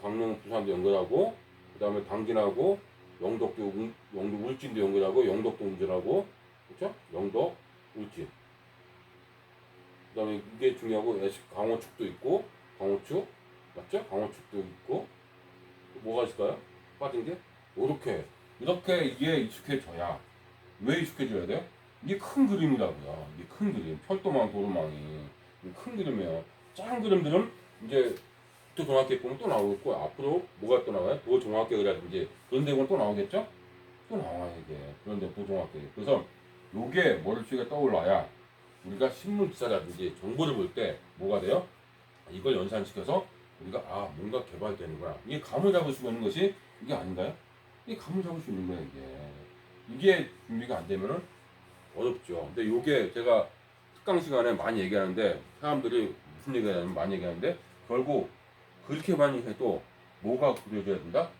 강릉 부산도 연결하고, 그 다음에 당진하고, 영덕도 울진도 연결하고, 영덕도 운전하고, 그렇죠? 영덕 울진. 그 다음에 이게 중요하고, 강호축도 있고, 강호축 맞죠? 강호축도 있고, 뭐가 있을까요? 빠진 게 이렇게 이게 익숙해져야. 왜 익숙해져야 돼요? 이게 큰 그림이라고요. 이게 큰 그림. 철도망, 도로망이. 이게 큰 그림이에요. 작은 그림들은 이제 또 종합계획 보면 또 나오겠고, 앞으로 뭐가 또 나와요? 도종합계획이라든지 그런 데는 또 나오겠죠? 또 나와요, 이게. 그런데 도종합계획. 그래서 요게 머릿속에 떠올라야 우리가 신문 기사라든지 정보를 볼 때 뭐가 돼요? 이걸 연산시켜서 우리가 뭔가 개발되는구나. 이게 감을 잡을 수 있는 것이 이게 아닌가요? 이게 감을 잡을 수 있는 거예요, 이게 준비가 안 되면은 어렵죠. 근데 요게 제가 특강 시간에 많이 얘기하는데 사람들이 무슨 얘기하냐면 많이 얘기하는데 결국 그렇게 많이 해도 뭐가 그려져야 된다?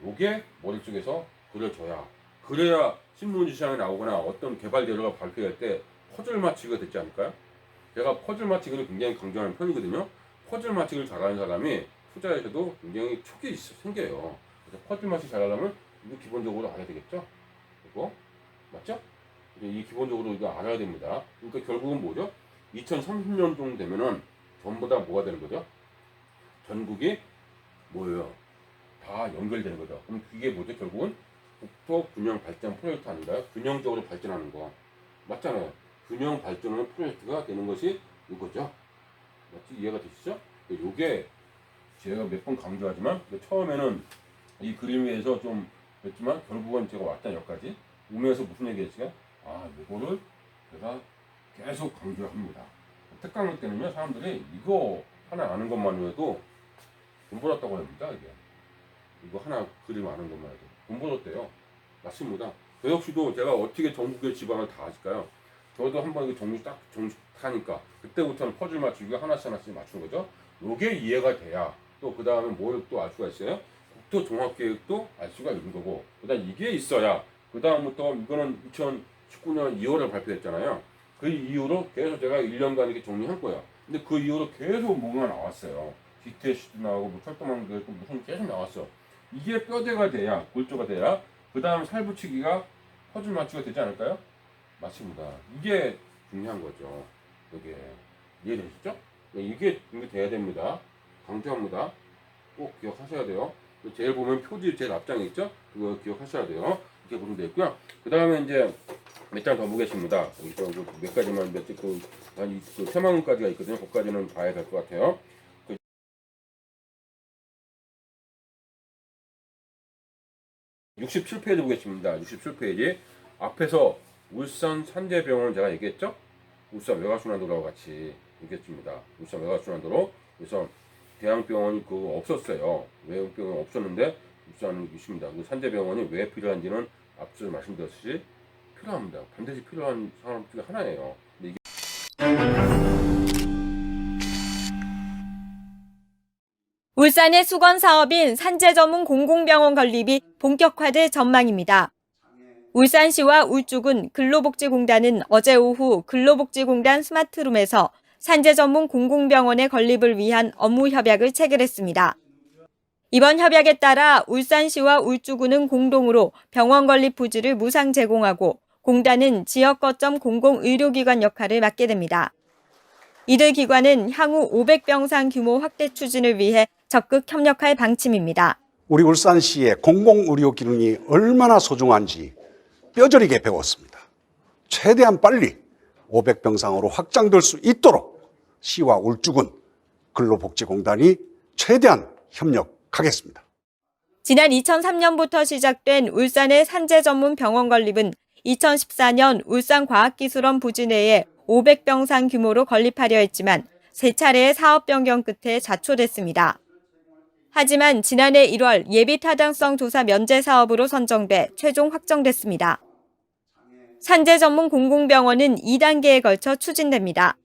요게 머릿속에서 그려져야 그래야 신문지상에 나오거나 어떤 개발 자료가 발표할 때 퍼즐 맞추기가 되지 않을까요? 제가 퍼즐 맞추기를 굉장히 강조하는 편이거든요. 퍼즐 맞추기를 잘하는 사람이 투자에서도 굉장히 촉이 생겨요. 그래서 퍼즐 맞추기 잘하려면 이거 기본적으로 알아야 되겠죠? 이거 맞죠? 이 기본적으로 이거 알아야 됩니다. 그러니까 결국은 뭐죠? 2030년 정도 되면은 전부 다 뭐가 되는 거죠? 전국이 뭐예요? 다 연결되는 거죠. 그럼 그게 뭐죠? 결국은 국토 균형 발전 프로젝트 아닌가요? 균형적으로 발전하는 거 맞잖아요. 균형 발전하는 프로젝트가 되는 것이 이거죠. 맞지? 이해가 되시죠? 요게 제가 몇 번 강조하지만 처음에는 이 그림 위에서 좀 했지만 결국은 제가 왔다 여기까지 오면서 무슨 얘기 했어요? 이거를 제가 계속 강조합니다. 특강할 때는요, 사람들이 이거 하나 아는 것만 해도 돈 벌었다고 합니다. 이거 하나 그림 아는 것만 해도 돈 벌었대요. 맞습니다. 저 역시도 제가 어떻게 전국의 지방을 다 아실까요? 저도 한번 이거 정식 하니까 그때부터는 퍼즐 맞추기가 하나씩 맞추는 거죠. 요게 이해가 돼야 또 그 다음에 뭘 또 알 수가 있어요? 국토 종합계획도 알 수가 있는 거고, 그다음 이게 있어야 그 다음부터 이거는 2019년 2월에 발표했잖아요. 그 이후로 계속 제가 1년간 이렇게 정리할 거예요. 근데 그 이후로 계속 뭐가 나왔어요. GTC도 나오고 뭐 철도망도 있고 무슨 계속 나왔어. 이게 뼈대가 돼야, 골조가 돼야 그 다음 살붙이기가 퍼즐 맞추기가 되지 않을까요? 맞습니다. 이게 중요한 거죠. 이게 이해되시죠? 이게 돼야 됩니다. 강조합니다. 꼭 기억하셔야 돼요. 제일 보면 표지 제일 앞장에 있죠? 그거 기억하셔야 돼요. 이렇게 보면 되고요. 그 다음에 이제 몇 장 더 보겠습니다. 몇 가지만 그 새만금까지가 있거든요. 거기까지는 봐야 될 것 같아요. 67페이지 보겠습니다. 67페이지 앞에서 울산 산재병원 제가 얘기했죠? 울산 외곽순환도로와 같이 얘기했습니다. 울산 외곽순환도로. 그래서 대학병원이 그거 없었어요. 외곽병원이 없었는데 울산이 있습니다. 그 산재병원이 왜 필요한지는 앞서 말씀드렸듯이 필요합니다. 반드시 필요한 상황 중에 하나예요. 근데 이게 울산의 수건 사업인 산재 전문 공공병원 건립이 본격화될 전망입니다. 울산시와 울주군 근로복지공단은 어제 오후 근로복지공단 스마트룸에서 산재 전문 공공병원의 건립을 위한 업무 협약을 체결했습니다. 이번 협약에 따라 울산시와 울주군은 공동으로 병원 건립 부지를 무상 제공하고 공단은 지역 거점 공공의료기관 역할을 맡게 됩니다. 이들 기관은 향후 500병상 규모 확대 추진을 위해 적극 협력할 방침입니다. 우리 울산시의 공공의료 기능이 얼마나 소중한지 뼈저리게 배웠습니다. 최대한 빨리 500병상으로 확장될 수 있도록 시와 울주군 근로복지공단이 최대한 협력하겠습니다. 지난 2003년부터 시작된 울산의 산재 전문 병원 건립은 2014년 울산과학기술원 부지 내에 500병상 규모로 건립하려 했지만 세 차례의 사업 변경 끝에 자초됐습니다. 하지만 지난해 1월 예비 타당성 조사 면제 사업으로 선정돼 최종 확정됐습니다. 산재 전문 공공병원은 2단계에 걸쳐 추진됩니다.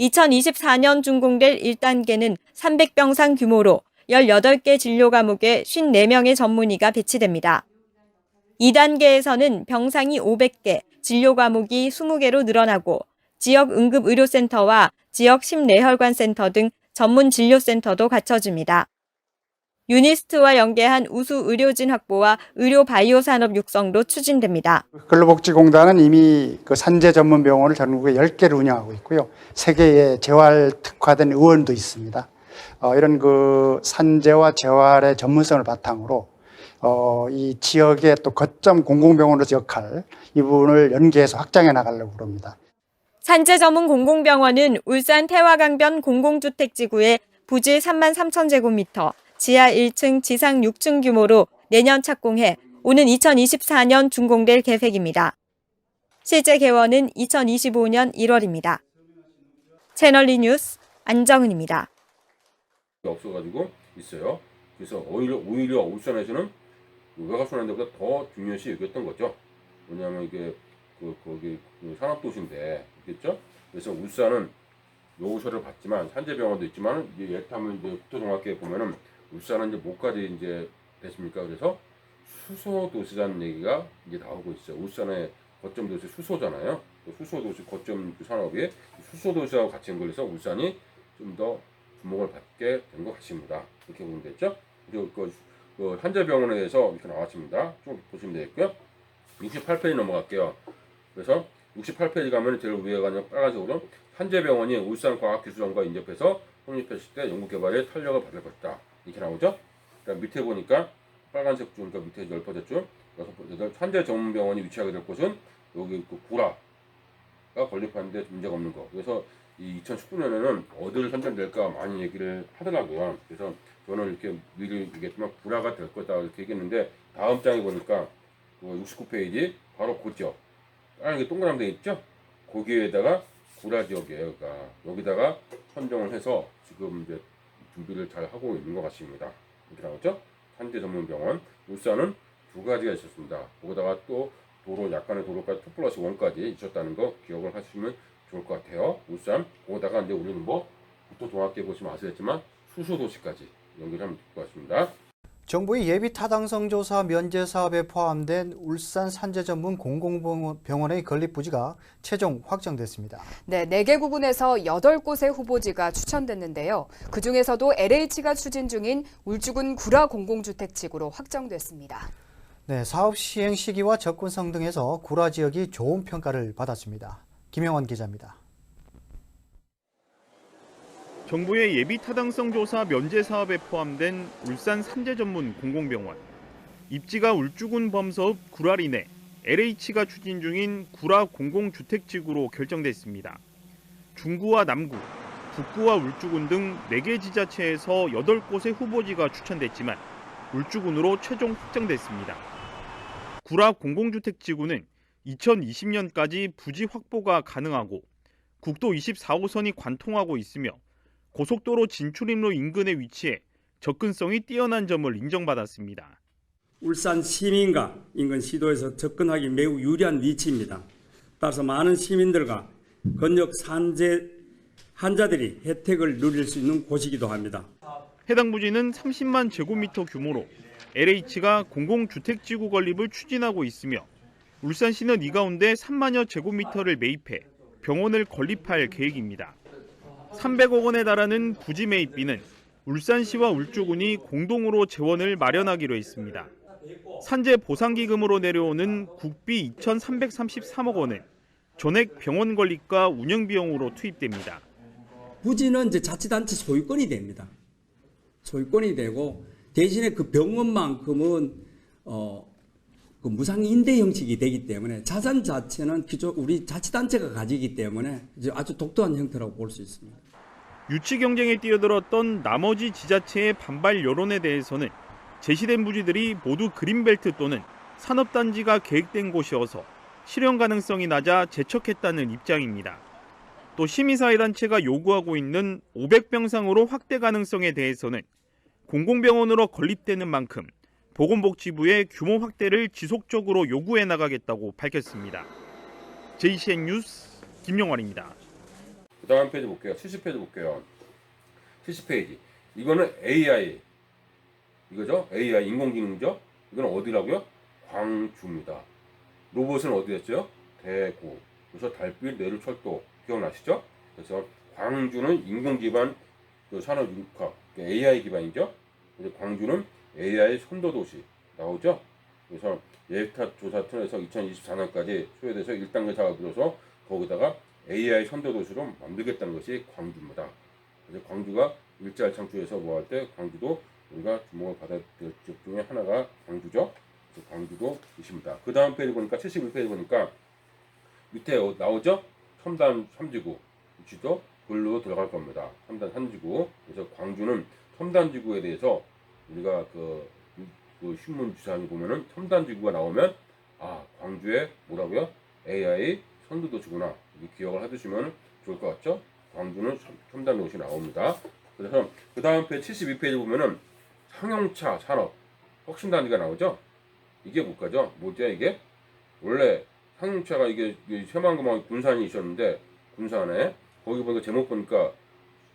2024년 준공될 1단계는 300병상 규모로 18개 진료 과목에 54명의 전문의가 배치됩니다. 2단계에서는 병상이 500개, 진료 과목이 20개로 늘어나고 지역 응급의료센터와 지역 심내혈관센터 등 전문 진료센터도 갖춰집니다. 유니스트와 연계한 우수 의료진 확보와 의료 바이오 산업 육성도 추진됩니다. 근로복지공단은 이미 그 산재 전문 병원을 전국에 10개를 운영하고 있고요. 3개의 재활 특화된 의원도 있습니다. 이런 그 산재와 재활의 전문성을 바탕으로 이 지역의 또 거점 공공병원으로서 역할 이 부분을 연계해서 확장해 나가려고 합니다. 산재 전문 공공병원은 울산 태화강변 공공주택지구에 부지 33,000제곱미터, 지하 1층, 지상 6층 규모로 내년 착공해 오는 2024년 준공될 계획입니다. 실제 개원은 2025년 1월입니다. 채널리 뉴스 안정은입니다. 없어가지고 있어요. 그래서 오히려 울산에서는 외곽순환 데보다 더 중요시 여겼던 거죠. 왜냐하면 이게 거기 산업도시인데, 그렇겠죠? 그래서 울산은 요소를 받지만 산재병원도 있지만 이제 예타면 이제 국토종합계획 보면은 울산은 이제 뭐까지 이제 됐습니까? 그래서 수소도시라는 얘기가 이제 나오고 있어요. 울산의 거점 도시 수소잖아요. 수소도시 거점 산업이 수소도시하고 같이 연결해서 울산이 좀 더 주목을 받게 된 것 같습니다. 이렇게 보면 되죠. 그리고 그 산재병원에 대해서 이렇게 나왔습니다. 좀 보시면 되겠고요. 68페이지 넘어갈게요. 그래서 68페이지 가면 제일 위에 가면 빨간색으로 산재병원이 울산과학기술원과 인접해서 성립했을 때 연구개발에 탄력을 받을 것이다. 이렇게 나오죠. 그러니까 밑에 보니까 빨간색 줄, 그러니까 밑에 넓어졌죠. 그래서 산재 전문병원이 위치하게 될 곳은 여기 그 구라가 건립하는데 문제가 없는 거. 그래서 이 2019년에는 어디를 선정될까 많이 얘기를 하더라고요. 그래서 저는 이렇게 미리 얘기했지만 구라가 될 거다 이렇게 얘기했는데 다음 장에 보니까 69페이지 바로 그 지역 빨간게 동그라미 돼 있죠? 거기에다가 구라 지역이에요. 그러니까 여기다가 선정을 해서 지금 이제 준비를 잘 하고 있는 것 같습니다. 이렇게 나오죠? 산재 전문병원 울산은 두 가지가 있었습니다. 거기다가 또 도로 약간의 도로까지 2+1까지 있었다는 거 기억을 하시면 좋을 것 같아요. 울산 거기다가 이제 우리는 뭐 국토종합계획 보시면 아시겠지만 수소도시까지 연결하면 될 것 같습니다. 정부의 예비 타당성 조사 면제 사업에 포함된 울산 산재 전문 공공병원의 건립 부지가 최종 확정됐습니다. 네, 4개 구군에서 8곳의 후보지가 추천됐는데요. 그중에서도 LH가 추진 중인 울주군 구라 공공주택지구로 확정됐습니다. 네, 사업 시행 시기와 접근성 등에서 구라 지역이 좋은 평가를 받았습니다. 김영원 기자입니다. 정부의 예비 타당성 조사 면제 사업에 포함된 울산 산재 전문 공공병원. 입지가 울주군 범서읍 구라리 내 LH가 추진 중인 구라 공공주택지구로 결정됐습니다. 중구와 남구, 북구와 울주군 등 4개 지자체에서 8곳의 후보지가 추천됐지만 울주군으로 최종 확정됐습니다. 구라 공공주택지구는 2020년까지 부지 확보가 가능하고 국도 24호선이 관통하고 있으며 고속도로 진출입로 인근에 위치해 접근성이 뛰어난 점을 인정받았습니다. 울산 시민과 인근 시도에서 접근하기 매우 유리한 위치입니다. 따라서 많은 시민들과 건력 산재 환자들이 혜택을 누릴 수 있는 곳이기도 합니다. 해당 부지는 30만 제곱미터 규모로 LH가 공공주택지구 건립을 추진하고 있으며 울산시는 이 가운데 3만여 제곱미터를 매입해 병원을 건립할 계획입니다. 300억 원에 달하는 부지 매입비는 울산시와 울주군이 공동으로 재원을 마련하기로 했습니다. 산재 보상기금으로 내려오는 국비 2,333억 원은 전액 병원 건립과 운영 비용으로 투입됩니다. 부지는 이제 자치단체 소유권이 됩니다. 소유권이 되고 대신에 그 병원만큼은 그 무상 임대 형식이 되기 때문에 자산 자체는 우리 자치단체가 가지기 때문에 이제 아주 독특한 형태라고 볼 수 있습니다. 유치 경쟁에 뛰어들었던 나머지 지자체의 반발 여론에 대해서는 제시된 부지들이 모두 그린벨트 또는 산업단지가 계획된 곳이어서 실현 가능성이 낮아 재척했다는 입장입니다. 또 시민사회단체가 요구하고 있는 500병상으로 확대 가능성에 대해서는 공공병원으로 건립되는 만큼 보건복지부의 규모 확대를 지속적으로 요구해 나가겠다고 밝혔습니다. JCN 뉴스 김용환입니다. 그 다음 페이지 볼게요. 70페이지 볼게요. 70페이지. 이거는 AI. 이거죠? AI, 인공지능이죠? 이건 어디라고요? 광주입니다. 로봇은 어디 했죠? 대구. 그래서 달빛, 내륙철도. 기억나시죠? 그래서 광주는 인공기반 산업융합, AI 기반이죠? 그래서 광주는 AI 선도도시 나오죠? 그래서 예타 조사 통해서 2024년까지 소요돼서 1단계 사업으로서 거기다가 AI 선도도시로 만들겠다는 것이 광주입니다. 그래서 광주가 일자리 창출해서 뭐 할 때 광주도 우리가 주목을 받아야 될 지역 중에 하나가 광주죠. 그래서 광주도 있습니다. 그 다음 페이지 보니까 71페이지 보니까 밑에 나오죠? 첨단 3지구 위치도 글로 들어갈 겁니다. 첨단 3지구. 그래서 광주는 첨단 지구에 대해서 우리가 그 신문 주사항에 보면은 첨단 지구가 나오면 아 광주에 뭐라고요? AI 선두도시구나. 이렇게 기억을 해두시면 좋을 것 같죠? 광주는 첨단 도시 나옵니다. 그래서 그 다음 페이지 72페이지 보면은 상용차 산업 혁신단지가 나오죠? 이게 뭘까죠? 뭐죠 이게? 원래 상용차가 이게 새만금하고 군산이 있었는데 군산에 거기 보니까 제목 보니까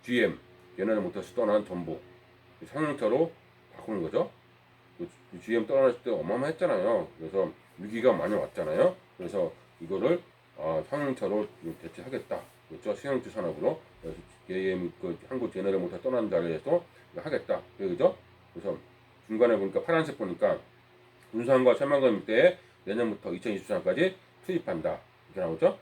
GM 얘네는 못해서 떠난 전복 상용차로 바꾸는 거죠. GM 떠났을 때 어마어마했잖아요. 그래서 위기가 많이 왔잖아요. 그래서 이거를 상용차로 대체하겠다. 그렇죠? 승용차 산업으로 GM 한국 제네럴 모터 떠난 자리에서 하겠다. 그죠? 그래서 중간에 보니까 파란색 보니까 군산과 새만금 때 내년부터 2024년까지 투입한다. 이렇게 나오죠?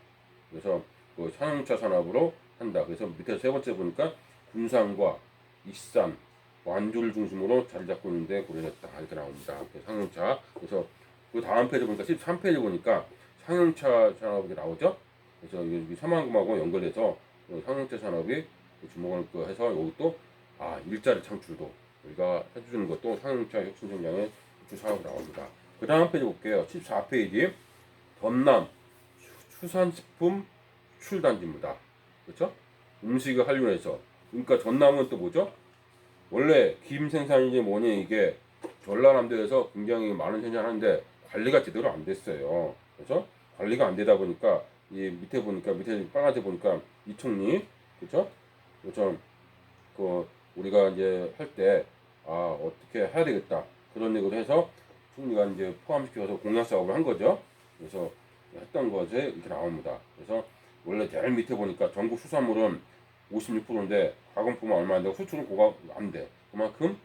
그래서 그 상용차 산업으로 한다. 그래서 밑에 세 번째 보니까 군산과 익산, 완주를 중심으로 자리 잡고 있는데 고려했다. 이렇게 나옵니다. 상용차. 그래서 그 다음 페이지 보니까 13페이지 보니까 상용차 산업이 나오죠? 그래서 여기 새만금하고 연결해서 상용차 산업이 주목을 해서 여기 또 일자리 창출도 우리가 해주는 것도 상용차 혁신 성장의 주 사업이 나옵니다. 그 다음 페이지 볼게요. 14페이지. 전남 수산식품 출단지입니다. 그렇죠? 음식을 한류해서. 그러니까 전남은 또 뭐죠? 원래 김 생산이지 뭐니 이게 전라남도에서 굉장히 많은 생산하는데 관리가 제대로 안 됐어요. 그렇죠? 관리가 안 되다 보니까 이 밑에 보니까 밑에 빨간색 보니까 이총리 그렇죠? 그렇죠? 그 우리가 이제 할 때 어떻게 해야 되겠다 그런 얘기를 해서 총리가 이제 포함시켜서 공약 사업을 한 거죠. 그래서 했던 것에 이렇게 나옵니다. 그래서 원래 제일 밑에 보니까 전국 수산물은 56%인데 가공품은 얼마 안 되고 수출은 고가 안 돼. 그만큼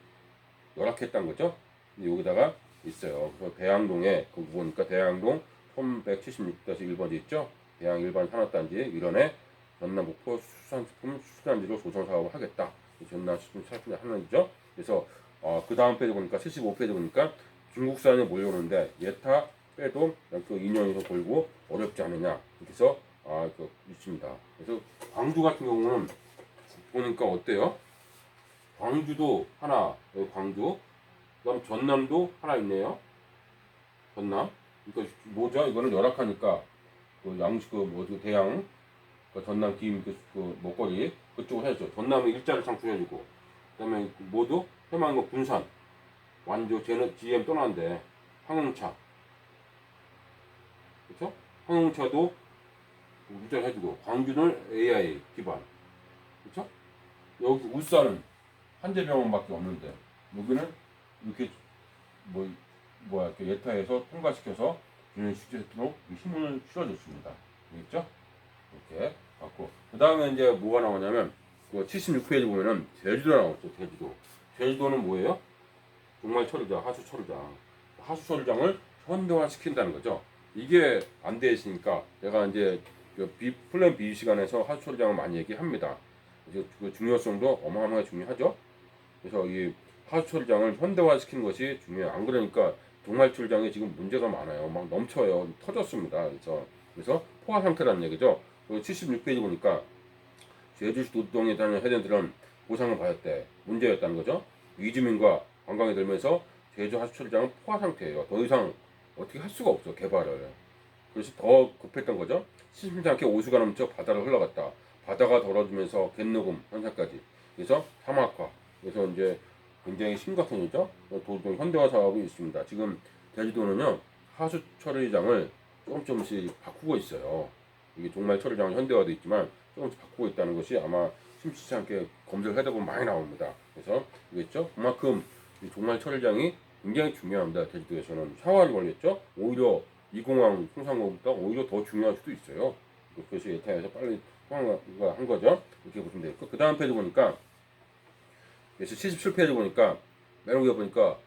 열악했다는 거죠. 근데 여기다가 있어요. 그래서 대양동에 거기 보니까 대양동 1176-1번지 있죠. 대양 일반 산업단지 일원에 전남 목포 수산식품 수단지로 조성 사업을 하겠다. 전남 식품 산업단지 하는죠. 그래서 그 다음 페이지 보니까 75페이지 보니까 중국산이 몰려오는데 예타 빼도 그 2년 이상 걸고 어렵지 않느냐. 그래서 있습니다. 그래서 광주 같은 경우는 보니까 어때요? 광주도 하나, 여기 광주. 그다음 전남도 하나 있네요. 전남. 그러니까 뭐죠? 이거는 열악하니까 그 양식 대양 전남 김 그 먹거리 그쪽을 해야죠. 전남은 일자리 창출해주고 그다음에 모두 해망고 군산 완주 GM 떠났는데 항공차 그렇죠? 항공차도 일자리 해주고 광주는 AI 기반 그렇죠? 여기 울산은 한재병원밖에 없는데 여기는 이렇게 이렇게 예타해서 통과시켜서 균형 수치도록 힘을 실어줬습니다. 알겠죠? 이렇게 갖고 그 다음에 이제 뭐가 나오냐면 그 76페이지 보면은 제주도 나왔죠. 제주도는 뭐예요? 정말 철장, 하수 철장. 하수 철장을 현대화 시킨다는 거죠. 이게 안 돼 있으니까 내가 이제 플랜 B 시간에서 하수 철장을 많이 얘기합니다. 그 중요성도 어마어마하게 중요하죠. 그래서 이 하수 철장을 현대화 시키는 것이 중요해요. 안 그러니까 동할 철장이 지금 문제가 많아요. 막 넘쳐요. 터졌습니다. 그래서 포화 상태라는 얘기죠. 76페이지 보니까 제주도동에 다니는 해전들은 보상을 받았대. 문제였다는 거죠. 이주민과 관광이 들면서 제주 하수철장은 포화 상태예요. 더 이상 어떻게 할 수가 없어, 개발을. 그래서 더 급했던 거죠. 심심치 않게 오수가 넘쳐 바다를 흘러갔다. 바다가 더러지면서 갯녹음 현상까지. 그래서 사막화. 그래서 이제 굉장히 심각한 일이죠. 도동 현대화 사업이 있습니다. 지금 제주도는요 하수 처리장을 조금씩 바꾸고 있어요. 이게 종말 처리장은 현대화도 있지만 조금씩 바꾸고 있다는 것이 아마 심심치 않게 검색을 하다 보면 많이 나옵니다. 그래서 알겠죠? 그만큼 이 종말 처리장이 굉장히 중요합니다. 제주도에서는 샤워를 걸렸죠. 오히려 이공항 통상로보다 오히려 더 중요할 수도 있어요. 그래서 예타에서 빨리 통화한 거죠. 이렇게 보시면 되겠고 그 다음 페이지 보니까 그래서 77페이지 보니까 맨 위에 보니까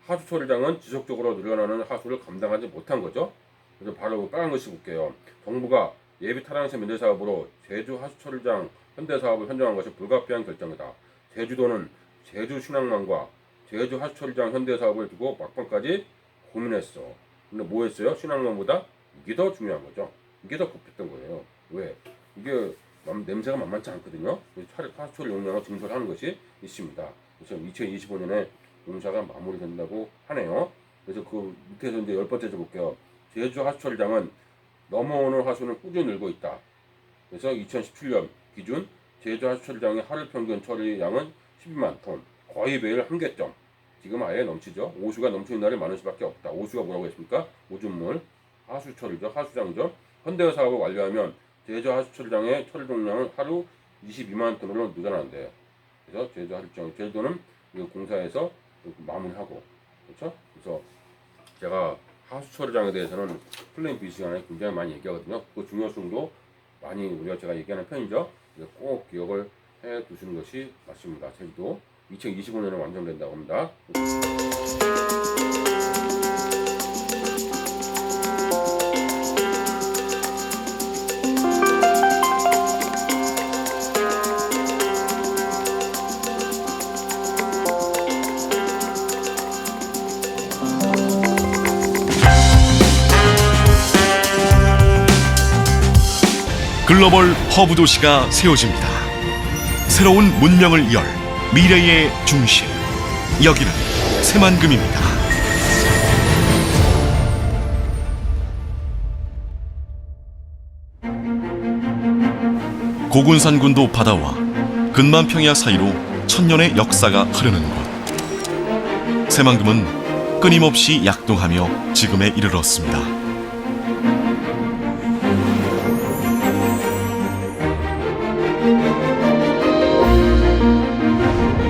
하수 처리장은 지속적으로 늘어나는 하수를 감당하지 못한 거죠. 그래서 바로 빨간 글씨 볼게요. 정부가 예비 타당세 면제 사업으로 제주 하수 처리장 현대 사업을 선정한 것이 불가피한 결정이다. 제주도는 제주 신항만과 제주 하수 처리장 현대 사업을 두고 막판까지 고민했어. 근데 뭐 했어요? 신항만보다 이게 더 중요한 거죠. 이게 더 급했던 거예요. 왜? 이게 냄새가 만만치 않거든요. 하수 처리 용량을 증설하는 것이 있습니다. 그래서 2025년에 공사가 마무리된다고 하네요. 그래서 그 밑에서 이제 10번째 볼게요. 제주 하수 처리장은 넘어오는 하수는 꾸준히 늘고 있다. 그래서 2017년 기준 제주 하수 처리장의 하루 평균 처리량은 12만 톤. 거의 매일 한계점. 지금 아예 넘치죠. 오수가 넘치는 날이 많을 수밖에 없다. 오수가 뭐라고 했습니까? 오줌물, 하수처리죠. 하수장이죠. 현대화 사업을 완료하면 제주 하수처리장의 처리 용량은 하루 22만 톤으로 늘어난대요. 그래서 제주 하수처리장, 제주도는 이 공사에서 마무리하고, 그렇죠? 그래서 제가 하수처리장에 대해서는 플랜 B 시간에 굉장히 많이 얘기하거든요. 그 중요성도 많이 제가 얘기하는 편이죠. 꼭 기억을 해 두시는 것이 맞습니다. 제주도 2025년에 완성된다고 합니다. 글로벌 허브 도시가 세워집니다. 새로운 문명을 열 미래의 중심. 여기는 새만금입니다. 고군산군도 바다와 근만평야 사이로 천년의 역사가 흐르는 곳. 새만금은 끊임없이 약동하며 지금에 이르렀습니다.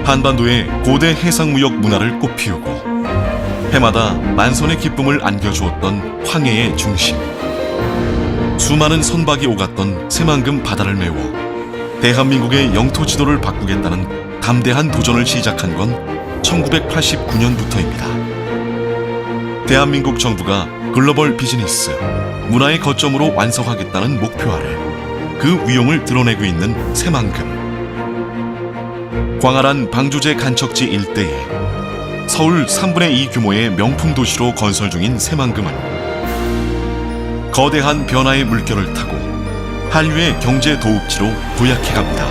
한반도의 고대 해상무역 문화를 꽃피우고 해마다 만선의 기쁨을 안겨주었던 황해의 중심. 수많은 선박이 오갔던 새만금 바다를 메워 대한민국의 영토 지도를 바꾸겠다는 담대한 도전을 시작한 건 1989년부터입니다. 대한민국 정부가 글로벌 비즈니스, 문화의 거점으로 완성하겠다는 목표 아래 그 위용을 드러내고 있는 새만금. 광활한 방조제 간척지 일대에 서울 3분의 2 규모의 명품 도시로 건설 중인 새만금은 거대한 변화의 물결을 타고 한류의 경제 도읍지로 도약해갑니다.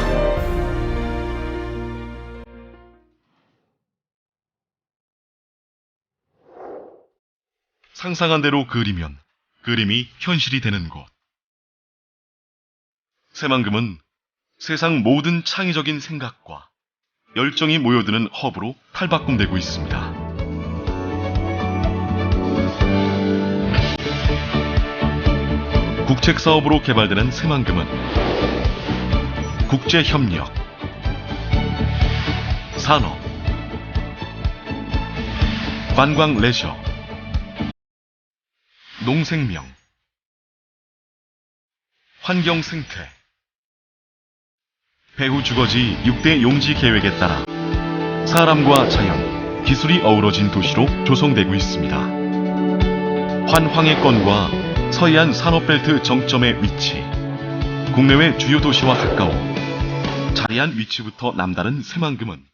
상상한 대로 그리면 그림이 현실이 되는 곳. 새만금은 세상 모든 창의적인 생각과 열정이 모여드는 허브로 탈바꿈되고 있습니다. 국책사업으로 개발되는 새만금은 국제협력, 산업, 관광 레저, 농생명, 환경 생태, 배후 주거지 6대 용지 계획에 따라 사람과 자연, 기술이 어우러진 도시로 조성되고 있습니다. 환황해권과 서해안 산업벨트 정점의 위치, 국내외 주요 도시와 가까워 자리한 위치부터 남다른 새만금은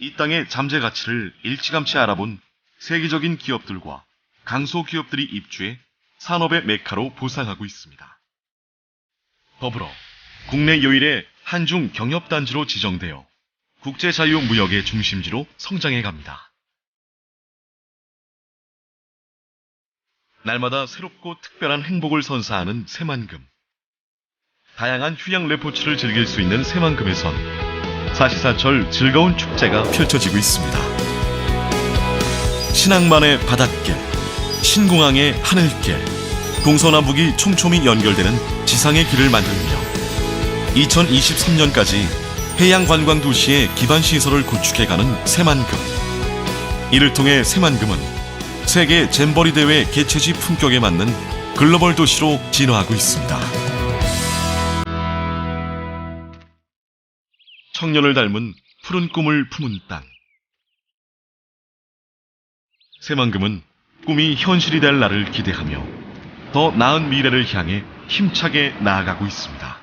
이 땅의 잠재 가치를 일찌감치 알아본 세계적인 기업들과 강소기업들이 입주해 산업의 메카로 부상하고 있습니다. 더불어 국내 유일의 한중 경협단지로 지정되어 국제자유무역의 중심지로 성장해 갑니다. 날마다 새롭고 특별한 행복을 선사하는 새만금. 다양한 휴양 레포츠를 즐길 수 있는 새만금에선 사시사철 즐거운 축제가 펼쳐지고 있습니다. 신항만의 바닷길, 신공항의 하늘길, 동서남북이 촘촘히 연결되는 지상의 길을 만들며 2023년까지 해양관광 도시의 기반시설을 구축해가는 새만금. 이를 통해 새만금은 세계 잼버리 대회 개최지 품격에 맞는 글로벌 도시로 진화하고 있습니다. 청년을 닮은 푸른 꿈을 품은 땅. 새만금은 꿈이 현실이 될 날을 기대하며 더 나은 미래를 향해 힘차게 나아가고 있습니다.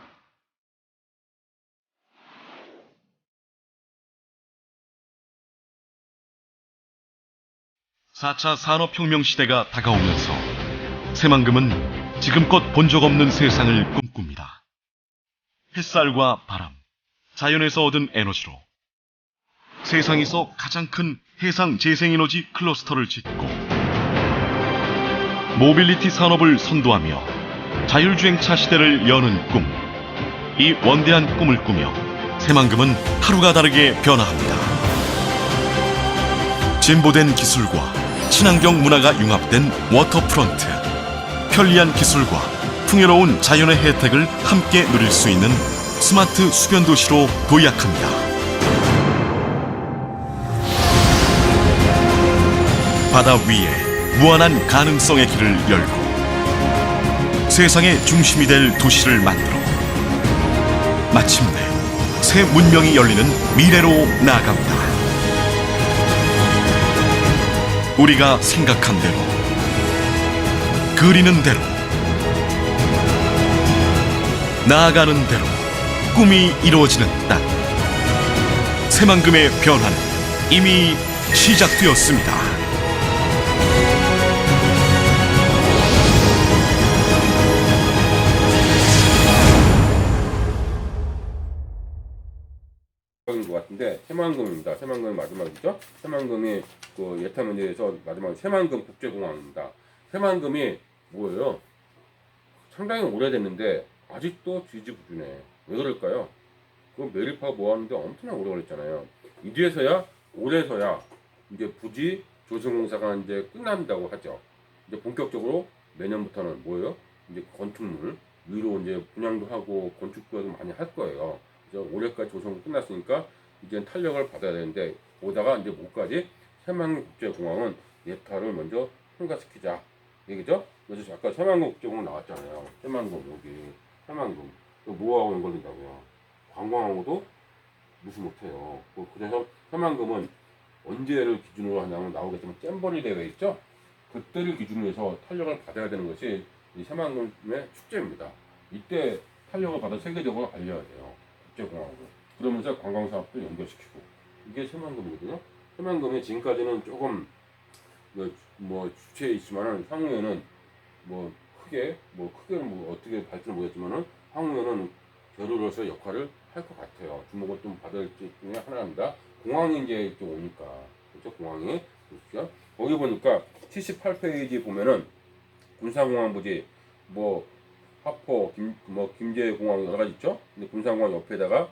(4차) 산업혁명 시대가 다가오면서 새만금은 지금껏 본 적 없는 세상을 꿈꿉니다. 햇살과 바람, 자연에서 얻은 에너지로 세상에서 가장 큰 해상 재생에너지 클러스터를 짓고 모빌리티 산업을 선도하며 자율주행차 시대를 여는 꿈. 이 원대한 꿈을 꾸며 새만금은 하루가 다르게 변화합니다. 진보된 기술과 친환경 문화가 융합된 워터프론트. 편리한 기술과 풍요로운 자연의 혜택을 함께 누릴 수 있는 스마트 수변 도시로 도약합니다. 바다 위에 무한한 가능성의 길을 열고 세상의 중심이 될 도시를 만들어 마침내 새 문명이 열리는 미래로 나아갑니다. 우리가 생각한 대로, 그리는 대로, 나아가는 대로 꿈이 이루어지는 땅. 새만금의 변화는 이미 시작되었습니다. 것 같은데 새만금입니다. 새만금이 마지막이죠. 새만금이 그 예타 문제에서 마지막 새만금 국제공항입니다. 새만금이 뭐예요? 상당히 오래됐는데 아직도 지지부진해. 왜 그럴까요? 그 매립하고 뭐 하는데 엄청나게 오래 걸렸잖아요. 이제서야 올해서야 이제 부지 조성공사가 이제 끝난다고 하죠. 이제 본격적으로 내년부터는 뭐예요? 이제 건축물 위로 이제 분양도 하고 건축도 많이 할 거예요. 그래서 올해까지 조성이 끝났으니까 이제 탄력을 받아야 되는데 오다가 이제 뭐까지 새만금 국제공항은 예타를 먼저 통과시키자 얘기죠. 그래서 아까 새만금 국제공항 나왔잖아요. 새만금 여기 새만금 뭐하고 연결된다고요? 관광하고도 무시 못해요. 그래서 새만금은 언제를 기준으로 하냐면 나오겠지만 잼버리 대회 있죠? 그때를 기준으로 해서 탄력을 받아야 되는 것이 이 새만금의 축제입니다. 이때 탄력을 받아 세계적으로 알려야 돼요. 국제공항으로. 그러면서 관광사업도 연결시키고. 이게 새만금이거든요. 새만금이 지금까지는 조금 뭐 주체에 있지만은 향후에는 크게는 어떻게 발전을 모르겠지만은 향후에는 겨루로서 역할을 할 것 같아요. 주목을 좀 받을 중에 하나입니다. 공항이 이제 오니까 그렇죠? 공항이 그렇죠? 거기 보니까 78페이지 보면은 군사공항 부지 하포 김제공항 여러 가지 있죠. 근데 군사공항 옆에다가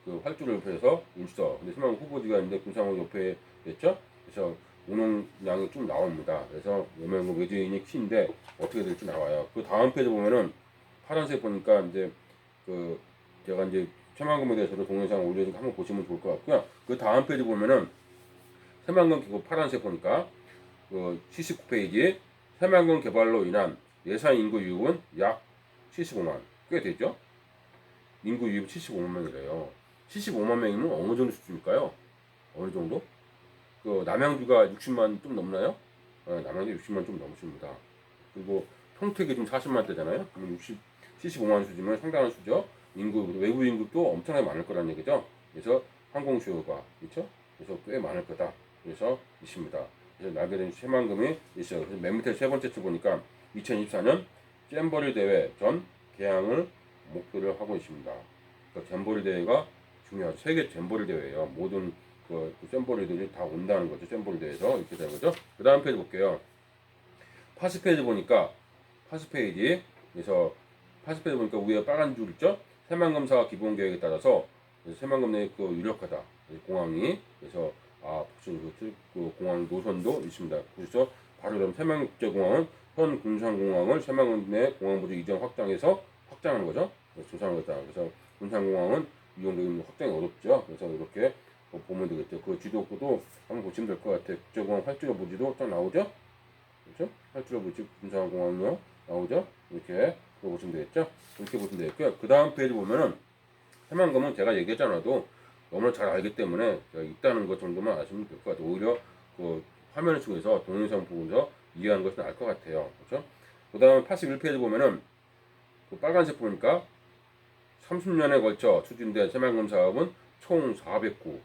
그 활주로 옆에서 인수서. 근데 새만금 후보지가 있는데 군사공항 옆에 됐죠. 그래서 운용량이 좀 나옵니다. 그래서 외면금 외지인이 키인데 어떻게 될지 나와요. 그 다음 페이지 보면은 파란색 보니까 이제 제가 이제 새만금에 대해서도 동영상을 올려서 한번 보시면 좋을 것 같고요. 그 다음 페이지 보면은 새만금 기부 파란색 보니까 그 79페이지 새만금 개발로 인한 예산 인구 유입은 약 75만, 꽤 되죠? 인구 유입 75만 명이래요. 75만 명이면 어느 정도 수준일까요? 어느 정도? 그 남양주가 60만 좀 넘나요? 남양주 60만 좀 넘습니다. 그리고 평택이 지금 40만 대잖아요. 그럼 75만 수준이면 상당한 수죠. 인구, 외부 인구도 엄청나게 많을 거라는 얘기죠. 그래서 항공 수요가 그렇죠? 그래서 꽤 많을 거다. 그래서 있습니다. 그래서 나게 된 새만금이 있어요. 그래서 맨 밑에 세 번째 줄 보니까 2024년 잼버리 대회 전 개항을 목표를 하고 있습니다. 그러니까 잼버리 대회가 중요하죠. 세계 잼버리 대회예요. 모든 그 잼버리들이 다 온다는 거죠. 잼버리 대회에서 이렇게 되는 거죠. 그 다음 페이지 볼게요. 파스 페이지 보니까 위에 빨간 줄 있죠? 새만금사와 기본 계획에 따라서 새만금 내 그 유력하다. 공항이 그래서 그 공항 노선도 있습니다. 그래서 바로 그럼 새만금 국제공항은 현 군산공항을 새만금 내 공항부지 이전 확장하는 거죠. 조사하는 거다. 그래서 군산공항은 이용되는 확장이 어렵죠. 그래서 이렇게 보면 되겠죠. 그 지도도 한번 보시면 될 것 같아요. 국제공항 활주로 부지도 딱 나오죠. 그렇죠? 활주로 부지 군산공항요 나오죠. 이렇게 보시면 되겠죠. 이렇게 보시면 되겠고요. 그 다음 페이지 보면은 새만금은 제가 얘기했잖아도 너무나 잘 알기 때문에 제가 있다는 것 정도만 아시면 될 것 같아요. 오히려 그 화면을 통해서 동영상 보면서 이해하는 것이 나을 것 같아요. 그렇죠? 그 다음에 81페이지 보면은 그 빨간색 보니까 30년에 걸쳐 추진된 새만금 사업은 총 409,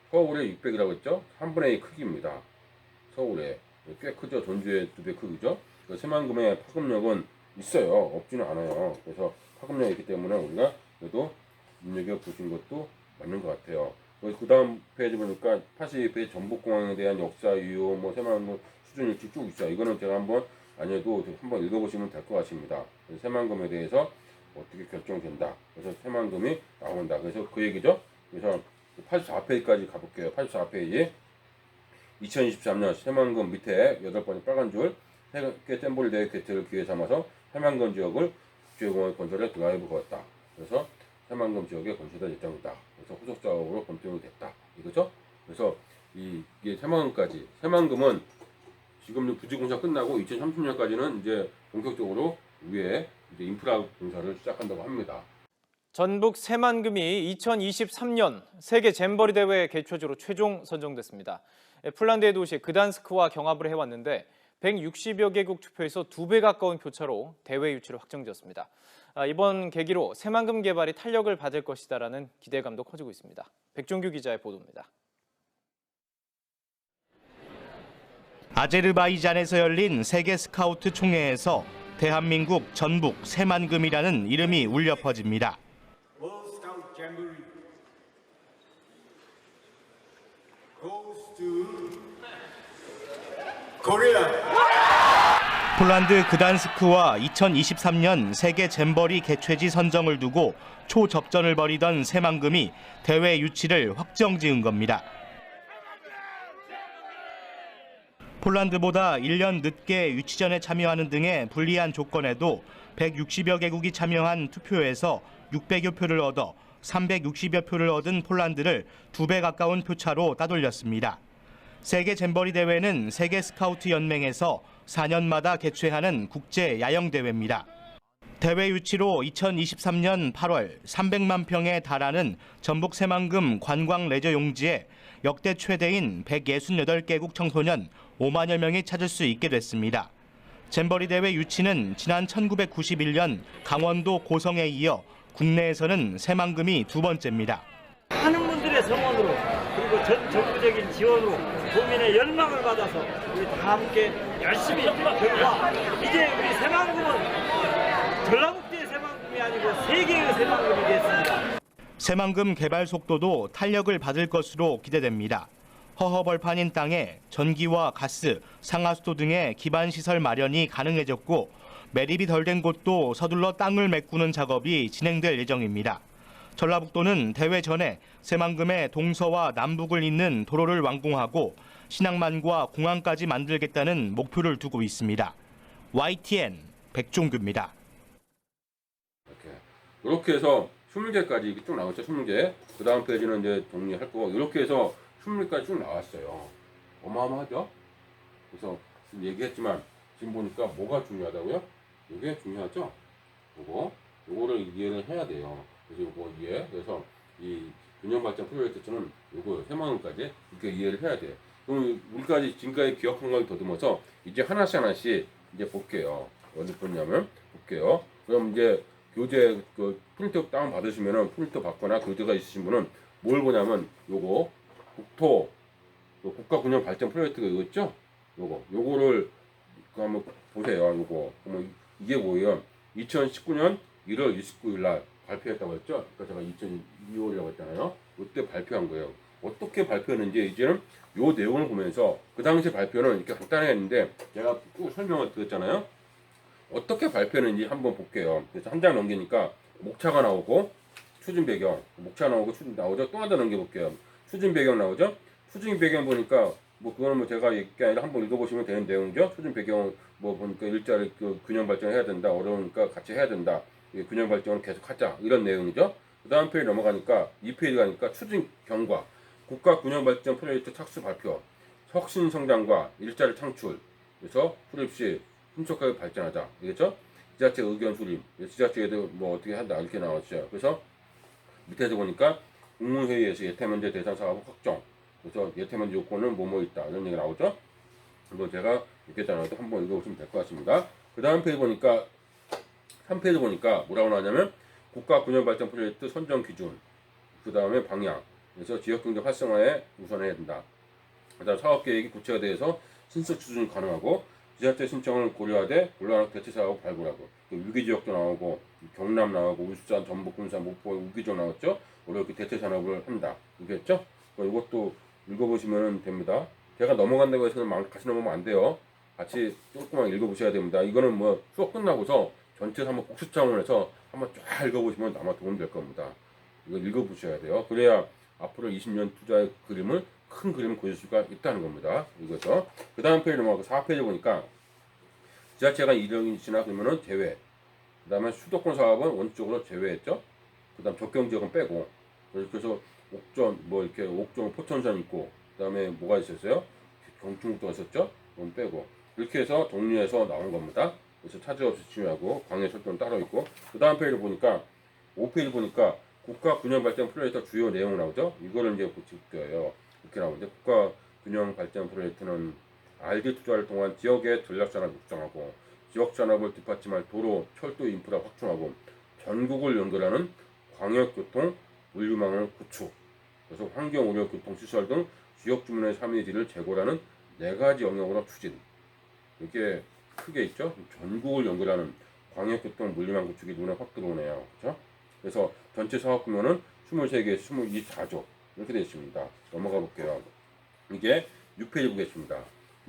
서울에 600이라고 했죠? 3분의 2 크기입니다. 서울에 꽤 크죠? 전주의 2배 크기죠? 새만금의 파급력은 있어요. 없지는 않아요. 그래서 파급력이 있기 때문에 우리가 그래도 눈여겨보신 것도 맞는 것 같아요. 그 다음 페이지 보니까 82페이지 전북공항에 대한 역사, 유효, 새만금 수준 일치 쭉 있어요. 이거는 제가 한번 아니어도 한번 읽어보시면 될 것 같습니다. 새만금에 대해서 어떻게 결정된다. 그래서 새만금이 나온다. 그래서 그 얘기죠. 그래서 84페이지까지 가볼게요. 84페이지 2023년 새만금 밑에 8번째 빨간 줄 세계 잼버리 대회 개최를 기회 삼아서 새만금 지역을 국제공항 건설에 드라이브 걸었다. 그래서 새만금 지역에 건설될 예정이다. 그래서 후속 작업으로 검토가 됐다. 이거죠? 그래서 이게 새만금은 지금 부지 공사 끝나고 2030년까지는 이제 본격적으로 위에 이제 인프라 공사를 시작한다고 합니다. 전북 새만금이 2023년 세계 잼버리 대회 개최지로 최종 선정됐습니다. 폴란드의 도시 그단스크와 경합을 해왔는데 160여 개국 투표에서 2배 가까운 표차로 대회 유치를 확정되었습니다. 이번 계기로 새만금 개발이 탄력을 받을 것이다라는 기대감도 커지고 있습니다. 백종규 기자의 보도입니다. 아제르바이잔에서 열린 세계 스카우트 총회에서 대한민국 전북 새만금이라는 이름이 울려 퍼집니다. 폴란드 그단스크와 2023년 세계 잼버리 개최지 선정을 두고 초접전을 벌이던 새만금이 대회 유치를 확정지은 겁니다. 폴란드보다 1년 늦게 유치전에 참여하는 등의 불리한 조건에도 160여 개국이 참여한 투표에서 600여 표를 얻어 360여 표를 얻은 폴란드를 2배 가까운 표차로 따돌렸습니다. 세계 잼버리 대회는 세계 스카우트 연맹에서 4년마다 개최하는 국제 야영 대회입니다. 대회 유치로 2023년 8월 300만 평에 달하는 전북 새만금 관광 레저 용지에 역대 최대인 168개국 청소년 5만여 명이 찾을 수 있게 됐습니다. 잼버리 대회 유치는 지난 1991년 강원도 고성에 이어 국내에서는 새만금이 2번째입니다. 많은 분들의 성원으로 그리고 전 정부적인 지원으로 국민의 열망을 받아서 우리 다 함께 열심히 경과 이제 우리 새만금은 전라북도의 새만금이 아니고 세계의 새만금이 됐습니다. 새만금 개발 속도도 탄력을 받을 것으로 기대됩니다. 허허벌판인 땅에 전기와 가스, 상하수도 등의 기반시설 마련이 가능해졌고 매립이 덜 된 곳도 서둘러 땅을 메꾸는 작업이 진행될 예정입니다. 전라북도는 대회 전에 새만금의 동서와 남북을 잇는 도로를 완공하고 신항만과 공항까지 만들겠다는 목표를 두고 있습니다. YTN 백종규입니다. 이렇게 해서 20개까지 이렇게 쭉 나왔죠. 20개. 그 다음 페이지는 이제 정리할 거고 이렇게 해서 20개까지 쭉 나왔어요. 어마어마하죠? 그래서 지금 얘기했지만 지금 보니까 뭐가 중요하다고요? 이게 중요하죠? 요거를 이해를 해야 돼요. 그래서 요거 이해. 그래서 이 균형발전 프로젝트는 요거 새마을까지 이렇게 이해를 해야 돼요. 그럼 우리까지 지금까지 기억한 걸 더듬어서 이제 하나씩 이제 볼게요. 어디 보냐면 볼게요. 그럼 이제 교재 그 프린트 다운 받으시면은 프린트 받거나 교재가 있으신 분은 뭘 보냐면 요거 국토 국가균형 발전 프로젝트가 이거 있죠? 요거를 한번 보세요. 요거 그러면 이게 뭐예요? 2019년 1월 29일 날 발표했다고 했죠? 그러니까 제가 2002월이라고 했잖아요. 그때 발표한 거예요. 어떻게 발표했는지 이제는 요 내용을 보면서 그 당시 발표는 이렇게 간단했는데 제가 쭉 설명을 드렸잖아요. 어떻게 발표했는지 한번 볼게요. 그래서 한 장 넘기니까 목차가 나오고 추진 배경, 목차 나오고 추진 나오죠. 또 하나 넘겨볼게요. 추진 배경 나오죠. 추진 배경 보니까 뭐 그거는 뭐 제가 얘기 아니라 한번 읽어보시면 되는 내용이죠. 추진 배경 뭐 보니까 일자리 그 균형 발전해야 된다. 어려우니까 같이 해야 된다. 균형 발전을 계속 하자. 이런 내용이죠. 그 다음 페이지 넘어가니까 2페이지 가니까 추진 경과, 국가 균형 발전 프로젝트 착수 발표, 혁신 성장과 일자리 창출. 그래서 수립 시 신속하게 발전하자. 알겠죠? 지자체 의견 수립, 지자체에도 뭐 어떻게 한다 이렇게 나왔죠. 그래서 밑에서 보니까 국무회의에서 예태면제 대상 사업 확정. 그래서 예태면제 요건은 뭐뭐 있다 이런 얘기 나오죠. 이거 제가 읽겠잖아요. 한번 읽어보시면 될 것 같습니다. 그 다음 페이지 보니까 3페이지 보니까 뭐라고 나오냐면 국가 균형 발전 프로젝트 선정 기준, 그 다음에 방향. 그래서 지역 경제 활성화에 우선해야 된다. 그다음 사업 계획이 구체화돼서 신설 추진이 가능하고 지자체 신청을 고려하되 곤란한 대체 사업 발굴하고 위기 지역도 나오고 경남 나오고 울산, 전북, 군산, 목포 위기 지역 나왔죠. 이렇게 대체 산업을 한다. 이겠죠? 이것도 읽어보시면 됩니다. 제가 넘어간다고 해서 같이 넘어가면 안 돼요. 같이 조금만 읽어보셔야 됩니다. 이거는 뭐 수업 끝나고서 전체에서 한번 복습 차원에서 한번 쫙 읽어보시면 아마 도움이 될 겁니다. 이거 읽어보셔야 돼요. 그래야 앞으로 20년 투자의 그림을 큰 그림을 그릴 수가 있다는 겁니다. 이거죠. 그 다음 페이지 넘어가고 4페이지 보니까 지자체가 이력이 지나 그러면은 제외. 그 다음에 수도권 사업은 원칙적으로 제외했죠. 그 다음 적경 지역은 빼고. 그래서 옥전 뭐 이렇게 옥전 포천산 있고 그 다음에 뭐가 있었어요? 경충도 있었죠. 그건 빼고. 이렇게 해서 정리해서 나온 겁니다. 그래서 차질 없이 중요하고 광해 설정 따로 있고. 그 다음 페이지 보니까 5페이지 보니까 국가 균형 발전 프로젝트 주요 내용 나오죠. 이거를 이제 고칠 거예요. 이렇게 나오는데 국가 균형 발전 프로젝트는 RD 투자를 통한 지역의 전략 산업 육성하고 지역 산업을 뒷받침할 도로, 철도 인프라 확충하고 전국을 연결하는 광역교통 물류망을 구축. 그래서 환경, 의료, 교통 시설 등 지역 주민의 삶의 질을 제고하는 4가지 영역으로 추진. 이렇게 크게 있죠. 전국을 연결하는 광역교통 물류망 구축이 눈에 확 들어오네요. 그렇죠? 그래서 전체 사업 규모는 23개, 24조 이렇게 되어 있습니다. 넘어가 볼게요. 이게 6페이지 보겠습니다.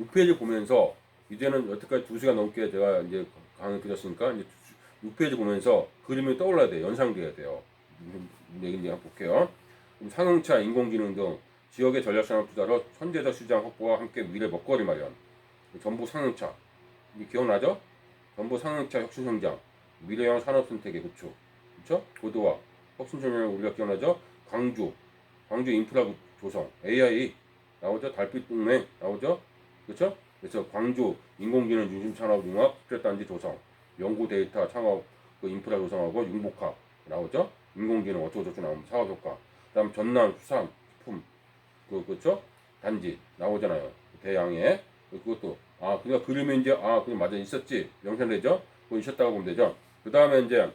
6페이지 보면서 이제는 여태까지 2시간 넘게 제가 이제 강의 드렸으니까 이제 6페이지 보면서 그림이 떠올라야 돼요. 연상돼야 돼요. 얘기인지 한번 볼게요. 상용차, 인공지능 등 지역의 전략산업 투자로 선제적 시장 확보와 함께 미래 먹거리 마련. 전북 상용차 기억나죠? 전북 상용차 혁신성장, 미래형 산업선택의 구축. 그렇죠? 고도화, 혁신성장을 우리가 기억나죠? 광주 인프라 조성, AI 나오죠? 달빛 동맹 나오죠? 그렇죠? 그래서 광주 인공지능 중심 산업 융합 국제단지 조성, 연구 데이터 창업 그 인프라 조성하고 융복합 나오죠? 인공지능 어쩌고저쩌고 나오면 사업 효과. 그다음 전남 수산 식품 그렇죠? 단지 나오잖아요. 대양에 그것도 그러니까 그림이 이제 그럼 맞아 있었지 명시되죠? 그거 있었다고 보면 되죠. 그 다음에 이제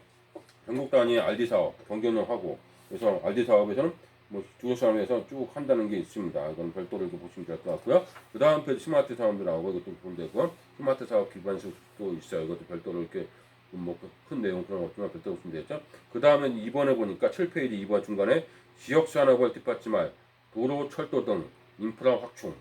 전국 단위 RD 사업 경쟁력하고 그래서 RD 사업에서는 뭐 주요산업에서 쭉 한다는 게 있습니다. 이건 별도로 이렇게 보시면 될 것 같고요. 그 다음 페이지 스마트 사업도 나오고 이것도 보면 되고 스마트 사업 기반식도 있어요. 이것도 별도로 이렇게 뭐 큰 내용 그런 거 없지만 별도로 보시면 되겠죠. 그 다음에 이번에 보니까 7페이지 2번 중간에 지역 산업을 뒷받침할 도로, 철도 등 인프라 확충.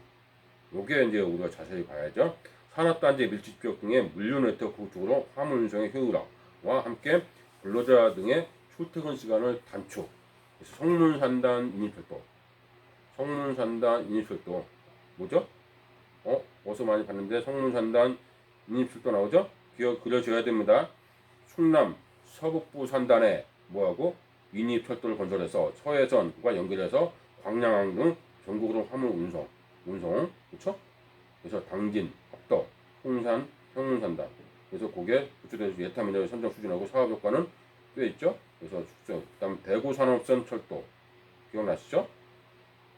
요게 이제 우리가 자세히 봐야죠. 산업단지 밀집지역 등의 물류 네트워크 구축으로 화물 운송의 효율화와 함께 근로자 등의 출퇴근 시간을 단축. 그래서 성문산단 인입철도 뭐죠? 어디서 많이 봤는데 성문산단 인입철도 나오죠? 기억 그려줘야 됩니다. 충남 서북부 산단에 뭐하고 인입 철도를 건설해서 서해전과 연결해서 광양항 등 전국으로 화물 운송, 그렇죠? 그래서 당진, 합덕, 홍산, 형문산단. 그래서 그게 구축돼서 예타민을 선정 추진하고 사업 효과는 꽤 있죠. 그래서 그다음 대구 산업선 철도 기억나시죠?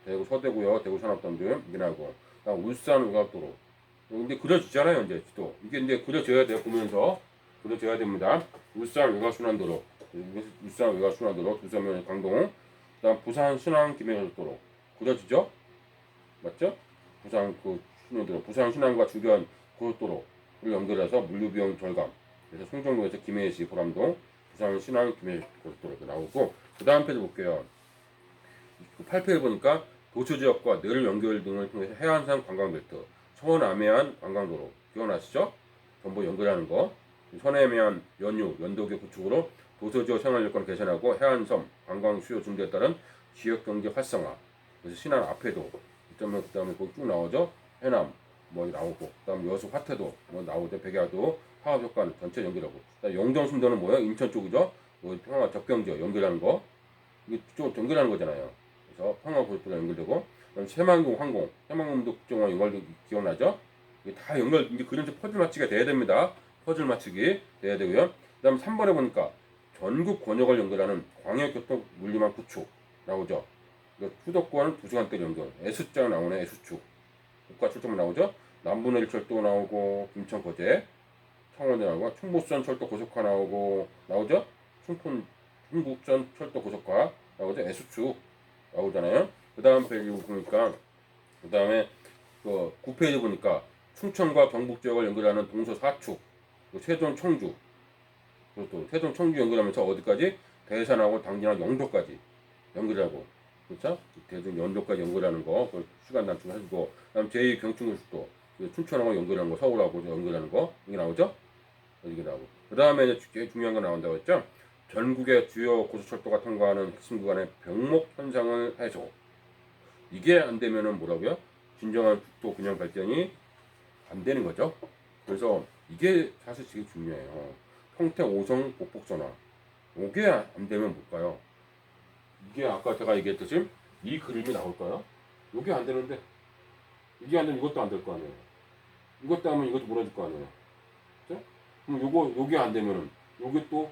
대구 서대구역 대구 산업단지 이라고. 그다음 울산 외곽도로. 근데 그려지잖아요, 이제 지도. 이게 이제 그려져야 돼요. 보면서 그려져야 됩니다. 울산 외곽순환도로, 울산 외곽순환도로, 두서면 강동. 그다음 부산 신안 김해철도로 그려지죠? 맞죠? 부산 그 신안도로, 부산 신안과 주변 고속도로를 연결해서 물류 비용 절감. 그래서 송정로에서 김해시 보람동, 부산 신안 김해 고속도로가 나오고, 그 다음 페이지 볼게요. 8페이지 보니까 도초 지역과 늘 연결 등을 통해서 해안산 관광벨트, 서남해안 관광도로 기억나시죠? 전부 연결하는 거. 서해안 연유 연도교 구축으로 도서지역 생활 여건을 개선하고 해안섬 관광 수요 증대에 따른 지역 경제 활성화. 그래서 신안 앞에도 그다음에 거기 쭉 나오죠. 해남 뭐 나오고, 그다음 여수 화태도 뭐 나오죠. 백야도 화합 효과는 전체 연결하고. 그다음 영동 순도는 뭐예요? 인천 쪽이죠. 뭐 평화 접경지역 연결하는 거. 이게 쪽 연결하는 거잖아요. 그래서 평화 고속도로 연결되고, 그다음 새만금 항공, 새만금도 국정화 연결 기억나죠? 이게 다 연결, 이제 그런 퍼즐 맞추기가 돼야 됩니다. 퍼즐 맞추기 돼야 되고요. 그다음 3번에 보니까 전국 권역을 연결하는 광역교통 물리망 구축 나오죠. 수도권 2시간대 연결, S자 나오네. S축 국가 출처만 나오죠. 남부내리 철도 나오고, 김천 거제 창원에 나오고, 충북선 철도 고속화 나오죠. 충북선 철도 고속화 나오죠. S축 나오잖아요. 그 다음 페이지 보니까, 그 다음에 그 9페이지 보니까 충청과 경북 지역을 연결하는 동서 4축, 세종 청주, 그것도 세종 청주 연결하면서 어디까지? 대산하고 당진하고 영도까지 연결하고, 그렇죠? 대중 연도까지 연결하는 거, 그걸 시간 단축해주고, 그다음 제2 경춘고속도, 춘천하고 연결하는 거, 서울하고 연결하는 거, 이게 나오죠? 이게 나오고. 그 다음에 이제 중요한 거 나온다고 했죠? 전국의 주요 고속철도가 통과하는 핵심 구간의 병목 현상을 해소. 이게 안 되면은 뭐라고요? 진정한 국토 균형 발전이 안 되는 거죠. 그래서 이게 사실 되게 중요해요. 평택 5성 복복선화. 이게 안 되면 뭘까요? 이게 아까 제가 얘기했듯이 이 그림이 나올까요? 이게 안 되는데, 이게 안 되면 이것도 안 될 거 아니에요. 이것도 하면 이것도 무너질 거 아니에요. 그렇죠? 그럼 요게 안 되면은 요게 또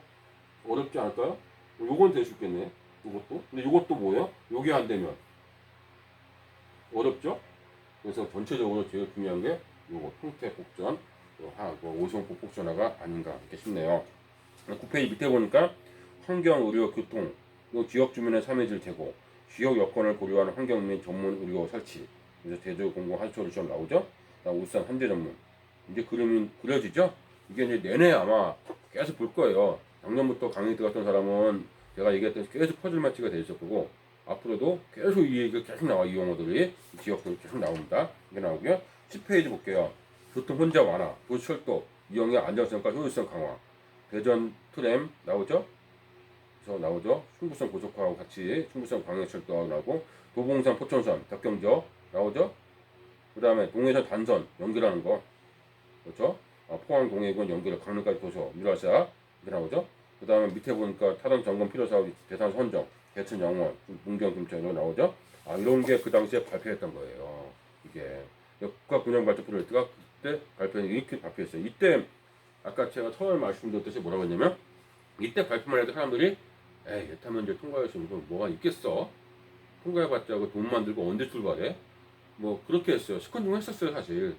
어렵지 않을까요? 요건 될 수 있겠네. 요것도. 근데 요것도 뭐예요? 요게 안 되면 어렵죠? 그래서 전체적으로 제일 중요한 게 요거 평택 복전, 오성 복전화가 아닌가 이렇게 싶네요. 9페이지 밑에 보니까 환경, 의료, 교통, 지역 주민의 삶의 질 제고, 지역 여건을 고려하는 환경 및 전문 의료 설치. 그래서 제주 공공 한초로 시험 나오죠. 울산 한제 전문. 이제 그림이 그려지죠. 이게 이제 내내 아마 계속 볼 거예요. 작년부터 강의 들어갔던 사람은 제가 얘기했던 계속 퍼즐 맞추기가 돼 있을 거고, 앞으로도 계속 이 얘기가 계속 나와. 이 용어들이, 이 지역들이 계속 나옵니다. 이게 나오고요. 10페이지 볼게요. 교통 혼잡 완화, 도시철도 이용의 안정성과 효율성 강화, 대전 트램 나오죠? 그래서 나오죠. 충북선 고속화하고 같이 충북선 광역철도 나오고, 도봉산 포천선 덕경저 나오죠. 그 다음에 동해선 단선 연결하는 거, 그렇죠? 포항 동해군 연결 강릉까지 도서 밀화사 이렇게 나오죠. 그 다음에 밑에 보니까 타당 점검 필요 사업 대상 선정, 개천 영원, 문경 김천으로 나오죠. 이런 게 그 당시에 발표했던 거예요. 이게 국가 균형 발전 프로젝트가 그때 이렇게 발표했어요. 이때 아까 제가 처음에 말씀드렸듯이 뭐라고 했냐면, 이때 발표만 해도 사람들이 에이, 예타면제 통과할 수 있는 건 뭐가 있겠어? 통과해봤자 돈 만들고 언제 출발해? 뭐 그렇게 했어요. 시큰둥 했었어요, 사실.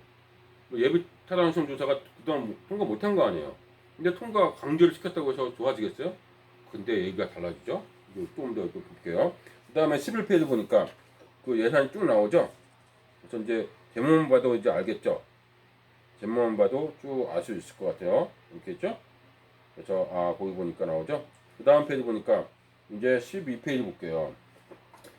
예비 타당성 조사가 그동안 통과 못한 거 아니에요. 근데 통과 강제를 시켰다고 해서 좋아지겠어요? 근데 얘기가 달라지죠. 조금 더 볼게요. 그 다음에 11페이지 보니까 그 예산이 쭉 나오죠. 그래서 이제 제목만 봐도 이제 알겠죠. 제목만 봐도 쭉 알 수 있을 것 같아요. 이렇게 있죠. 그래서 거기 보니까 나오죠. 그 다음 페이지 보니까 이제 12페이지 볼게요.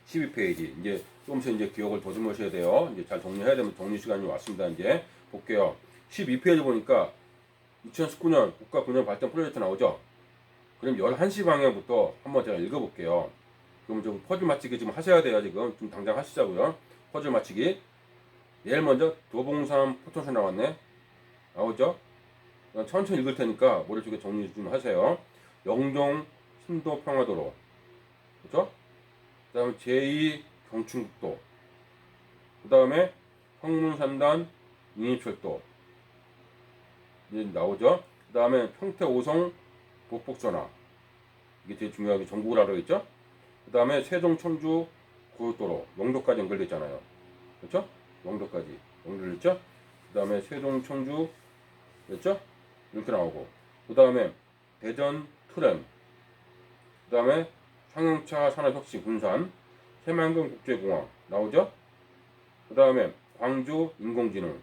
12페이지 이제 조금씩 이제 기억을 더듬으셔야 돼요. 이제 잘 정리해야 되면 정리 시간이 왔습니다. 이제 볼게요. 12페이지 보니까 2019년 국가 균형 발전 프로젝트 나오죠. 그럼 11시 방향부터 한번 제가 읽어볼게요. 그럼 좀 퍼즐 맞추기 지금 하셔야 돼요. 지금 당장 하시자고요. 퍼즐 맞추기. 내일 먼저 도봉산 포천선 나왔네. 나오죠? 천천히 읽을 테니까 머릿속에 정리 좀 하세요. 영동 신도 평화도로, 그렇죠? 그다음에 제2 경춘국도, 그다음에 성문산단 인입철도 이제 나오죠. 그다음에 평택 5성 보폭선화, 이게 제일 중요하게 전국을 하라고 했죠. 그다음에 세종 청주 고속도로 영도까지 연결돼 있잖아요. 그렇죠? 영도까지 연결됐죠. 그다음에 세종 청주 됐죠? 이렇게 나오고, 그다음에 대전 트램, 그다음에 상용차 산업혁신 군산, 새만금 국제공항 나오죠. 그다음에 광주 인공지능,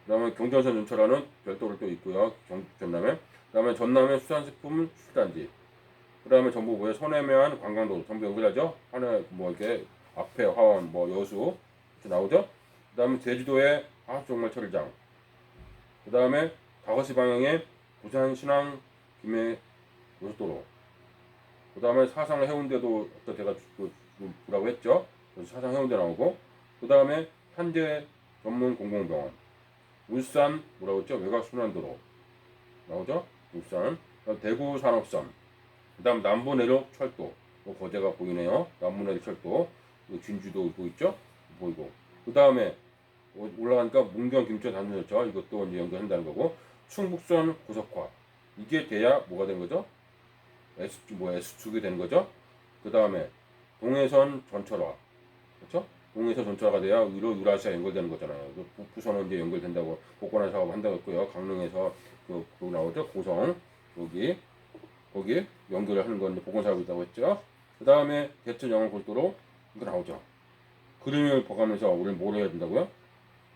그다음에 경전선 전철하는 별도로 또 있고요. 전남에, 그다음에 전남의 수산식품 수단지, 그다음에 전북의 서해면 관광도 전부 연결하죠. 하나 뭐 이렇게 앞에 화원, 뭐 여수 이렇게 나오죠. 그다음에 제주도의 하수종말처리장, 그다음에 5시 방향에 부산 신항 김해 고속도로, 그다음에 사상 해운대도 어떤 제가 뭐라고 했죠. 그래서 사상 해운대 나오고, 그다음에 산재 전문 공공병원, 울산 뭐라고 했죠. 외곽 순환도로 나오죠. 울산, 대구 산업선, 그다음 남부 내륙 철도, 뭐 거제가 보이네요. 남부 내륙 철도, 진주도 보이죠. 보이고, 그다음에 올라가니까 문경 김천 단순철도, 이것도 이제 연결한다는 거고, 충북선 고속화, 이게 돼야 뭐가 되는 거죠? S2가 되는 거죠. 그다음에 동해선 전철화, 그렇죠? 동해선 전철화가 돼야 유라시아 연결되는 거잖아요. 북부선은 이제 연결된다고 복권화 사업 한다고 했고요. 강릉에서 그 나오죠. 고성 거기 연결을 하는 건데 복권 사업이 있다고 했죠. 그다음에 대천 영월 고속도로 이거 나오죠. 그림을 봐가면서 우리는 뭘 해야 된다고요?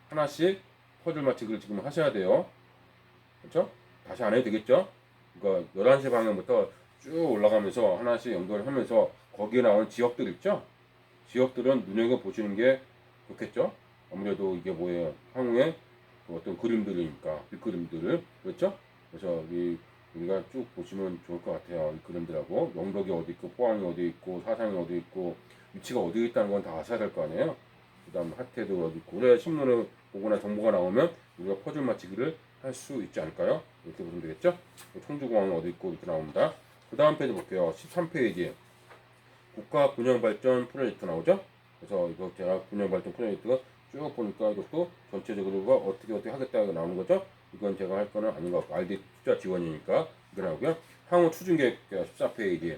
하나씩 퍼즐 맞추기를 지금 하셔야 돼요. 그렇죠? 다시 안 해도 되겠죠? 그러니까 11시 방향부터 쭉 올라가면서 하나씩 연결을 하면서 거기에 나온 지역들 있죠? 지역들은 눈여겨보시는 게 좋겠죠? 아무래도 이게 뭐예요? 향후에 그 어떤 그림들이니까, 빗그림들을, 그렇죠? 그래서 우리가 쭉 보시면 좋을 것 같아요. 이 그림들하고 영덕이 어디 있고, 포항이 어디 있고, 사상이 어디 있고, 위치가 어디 있다는 건 다 아셔야 될 거 아니에요? 그 다음 하태도 어디 있고, 그래야 신문을 보거나 정보가 나오면 우리가 퍼즐 맞추기를 할 수 있지 않을까요? 이렇게 보시면 되겠죠? 청주공항은 어디 있고 이렇게 나옵니다. 그 다음 페이지 볼게요. 13페이지 국가 균형발전 프로젝트 나오죠? 그래서 이거 제가 균형발전 프로젝트가 쭉 보니까 이것도 전체적으로가 어떻게 하겠다고 나오는 거죠? 이건 제가 할 거는 아닌 것 같고, RD 투자 지원이니까 이거 나오고요. 향후 추진계획 14페이지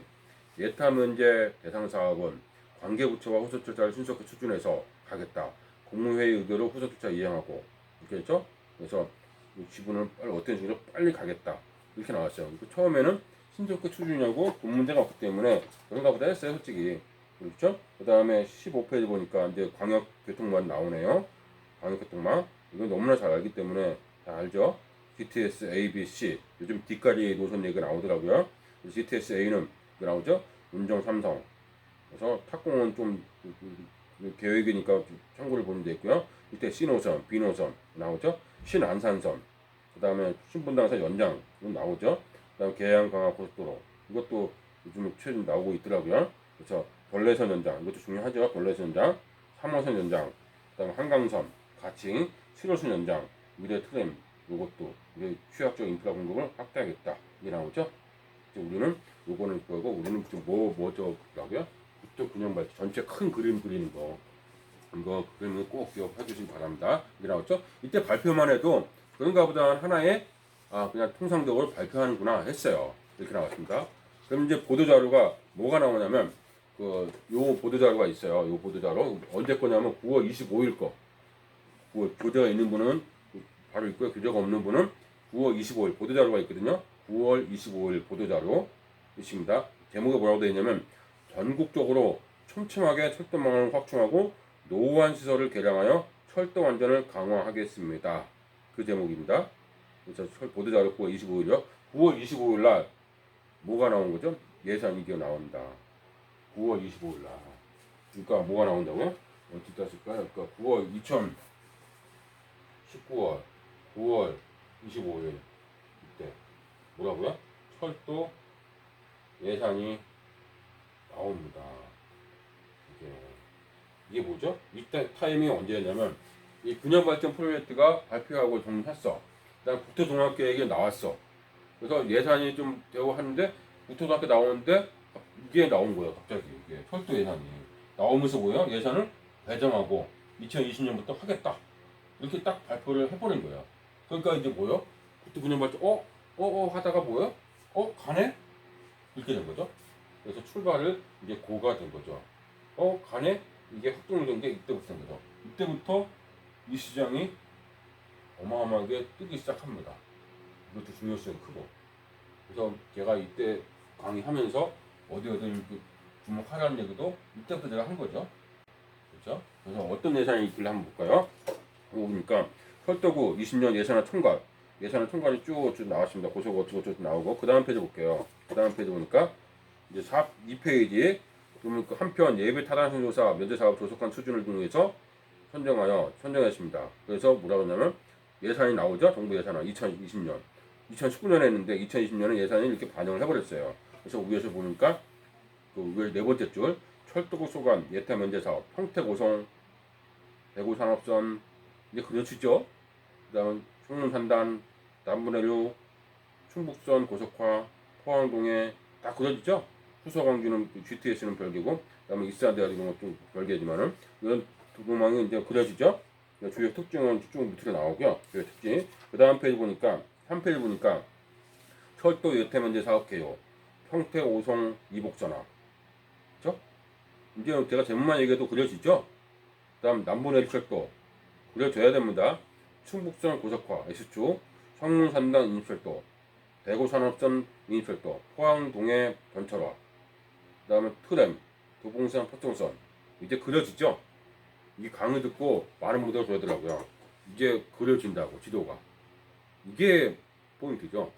예타 면제 대상 사업은 관계부처와 후속조사를 신속히 추진해서 가겠다. 국무회의 의결로 후속조사 이행하고, 이렇게 했죠? 그래서 지분을 어떤 식으로 빨리 가겠다. 이렇게 나왔어요. 처음에는 신속히 추진하고 돈 문제가 없기 때문에 그런가 보다 했어요, 솔직히. 그렇죠? 그 다음에 15페이지 보니까 이제 광역교통망 나오네요. 광역교통망. 이건 너무나 잘 알기 때문에 다 알죠? GTS A, B, C. 요즘 D까지 노선 얘기가 나오더라고요. GTS A는 나오죠? 운정 삼성. 그래서 탁공은 좀 계획이니까 참고를 보면 되겠고요. 이때 C 노선, B 노선 나오죠? 신안산선. 그 다음에 신분당선 연장 나오죠? 그 다음에 계양 강화 고속도로. 이것도 요즘 최근 나오고 있더라고요. 그래서 벌레선 연장. 이것도 중요하죠. 벌레선 연장. 3호선 연장. 그 다음에 한강선, 가칭, 7호선 연장, 미래 트램. 이것도 우리 취약적 인프라 공급을 확대하겠다. 이게 나오죠? 우리는 요거는 그거고, 우리는 뭐라고요? 국토 균형 발전 전체 큰 그림 그리는 거. 이거 그림을 꼭 기억해 주시기 바랍니다. 이게 나왔죠? 이때 발표만 해도 그런가 보다 하나의 그냥 통상적으로 발표하는구나 했어요. 이렇게 나왔습니다. 그럼 이제 보도자료가 뭐가 나오냐면 요 보도자료가 있어요. 요 보도자료 언제 거냐면 9월 25일 거. 교재가 있는 분은 바로 있고요. 교재가 없는 분은 9월 25일 보도자료가 있거든요. 9월 25일 보도자료 있습니다. 제목에 뭐라고 되어 있냐면 전국적으로 촘촘하게 철도망을 확충하고 노후한 시설을 개량하여 철도 안전을 강화하겠습니다. 그 제목입니다. 그래서 보도자료 9월 25일이요. 9월 25일 날 뭐가 나온 거죠? 예산 이게 나옵니다. 9월 25일 날. 그러니까 뭐가 나온다고요? 어디다 쓸까요? 그러니까 2019월 9월 25일 이때 뭐라고요? 철도 예산이 나옵니다. 이게 뭐죠? 이때 타이밍이 언제냐면 이 균형발전 프로젝트가 발표하고 정리했어. 그다음 국토종합계획이 나왔어. 그래서 예산이 좀 되고 하는데 국토종합계 나오는데 이게 나온 거예요. 갑자기 이게 철도 예산이 나오면서 뭐예요? 예산을 배정하고 2020년부터 하겠다 이렇게 딱 발표를 해버린 거예요. 그러니까 이제 뭐예요? 그때 그냥 말때 하다가 뭐예요? 가네? 이렇게 된 거죠. 그래서 출발을 이제 고가 된 거죠. 가네? 이게 확정된 게 이때부터 된 거죠. 이때부터 이 시장이 어마어마하게 뜨기 시작합니다. 이것도 중요성이 크고. 그래서 제가 이때 강의하면서 어디 주목하라는 얘기도 이때부터 제가 한 거죠. 그렇죠? 그래서 어떤 예산이 있길래 한번 볼까요? 보니까 철도구 20년 예산안 총괄. 예산안 총괄이 쭉 나왔습니다. 고소가 어쩌고 나오고. 그 다음 페이지 볼게요. 그 다음 페이지 보니까 이제 2페이지에 그러면 그 한편 예비 타당성 조사 면제 사업 조속한 수준을 등해서 선정했습니다. 그래서 뭐라고 하냐면 예산이 나오죠. 정부 예산안 2020년. 2019년에 했는데 2020년에 예산이 이렇게 반영을 해버렸어요. 그래서 위에서 보니까 그 위에 네 번째 줄 철도구 소관 예타 면제 사업 평택 오송 대구 산업선 이제 그려지죠. 그다음 충남 산단 남부내륙 충북선 고속화 포항동해 다 그려지죠. 수서 광주는 GTS는 별개고 그다음에 익산 대학 이런 것도 별개지만은 이런 도망이 이제 그려지죠. 주요 특징은 쭉 밑으로 나오고요. 주요 특징. 그 다음 페이지 보니까 3페이지 보니까 철도 예태 면제 사업 개요 평택 오송 이복전화. 그렇죠? 이제 제가 제목만 얘기해도 그려지죠. 그다음 남부내륙 철도 그려져야 됩니다. 충북선 고속화 S축, 성문 산단 인입철도, 대구 산업선 인입철도, 포항 동해 전철화. 그다음에 트램, 도봉산 포통선 이제 그려지죠. 이 강의 듣고 많은 분들이 그러더라고요. 이제 그려진다고 지도가. 이게 포인트죠.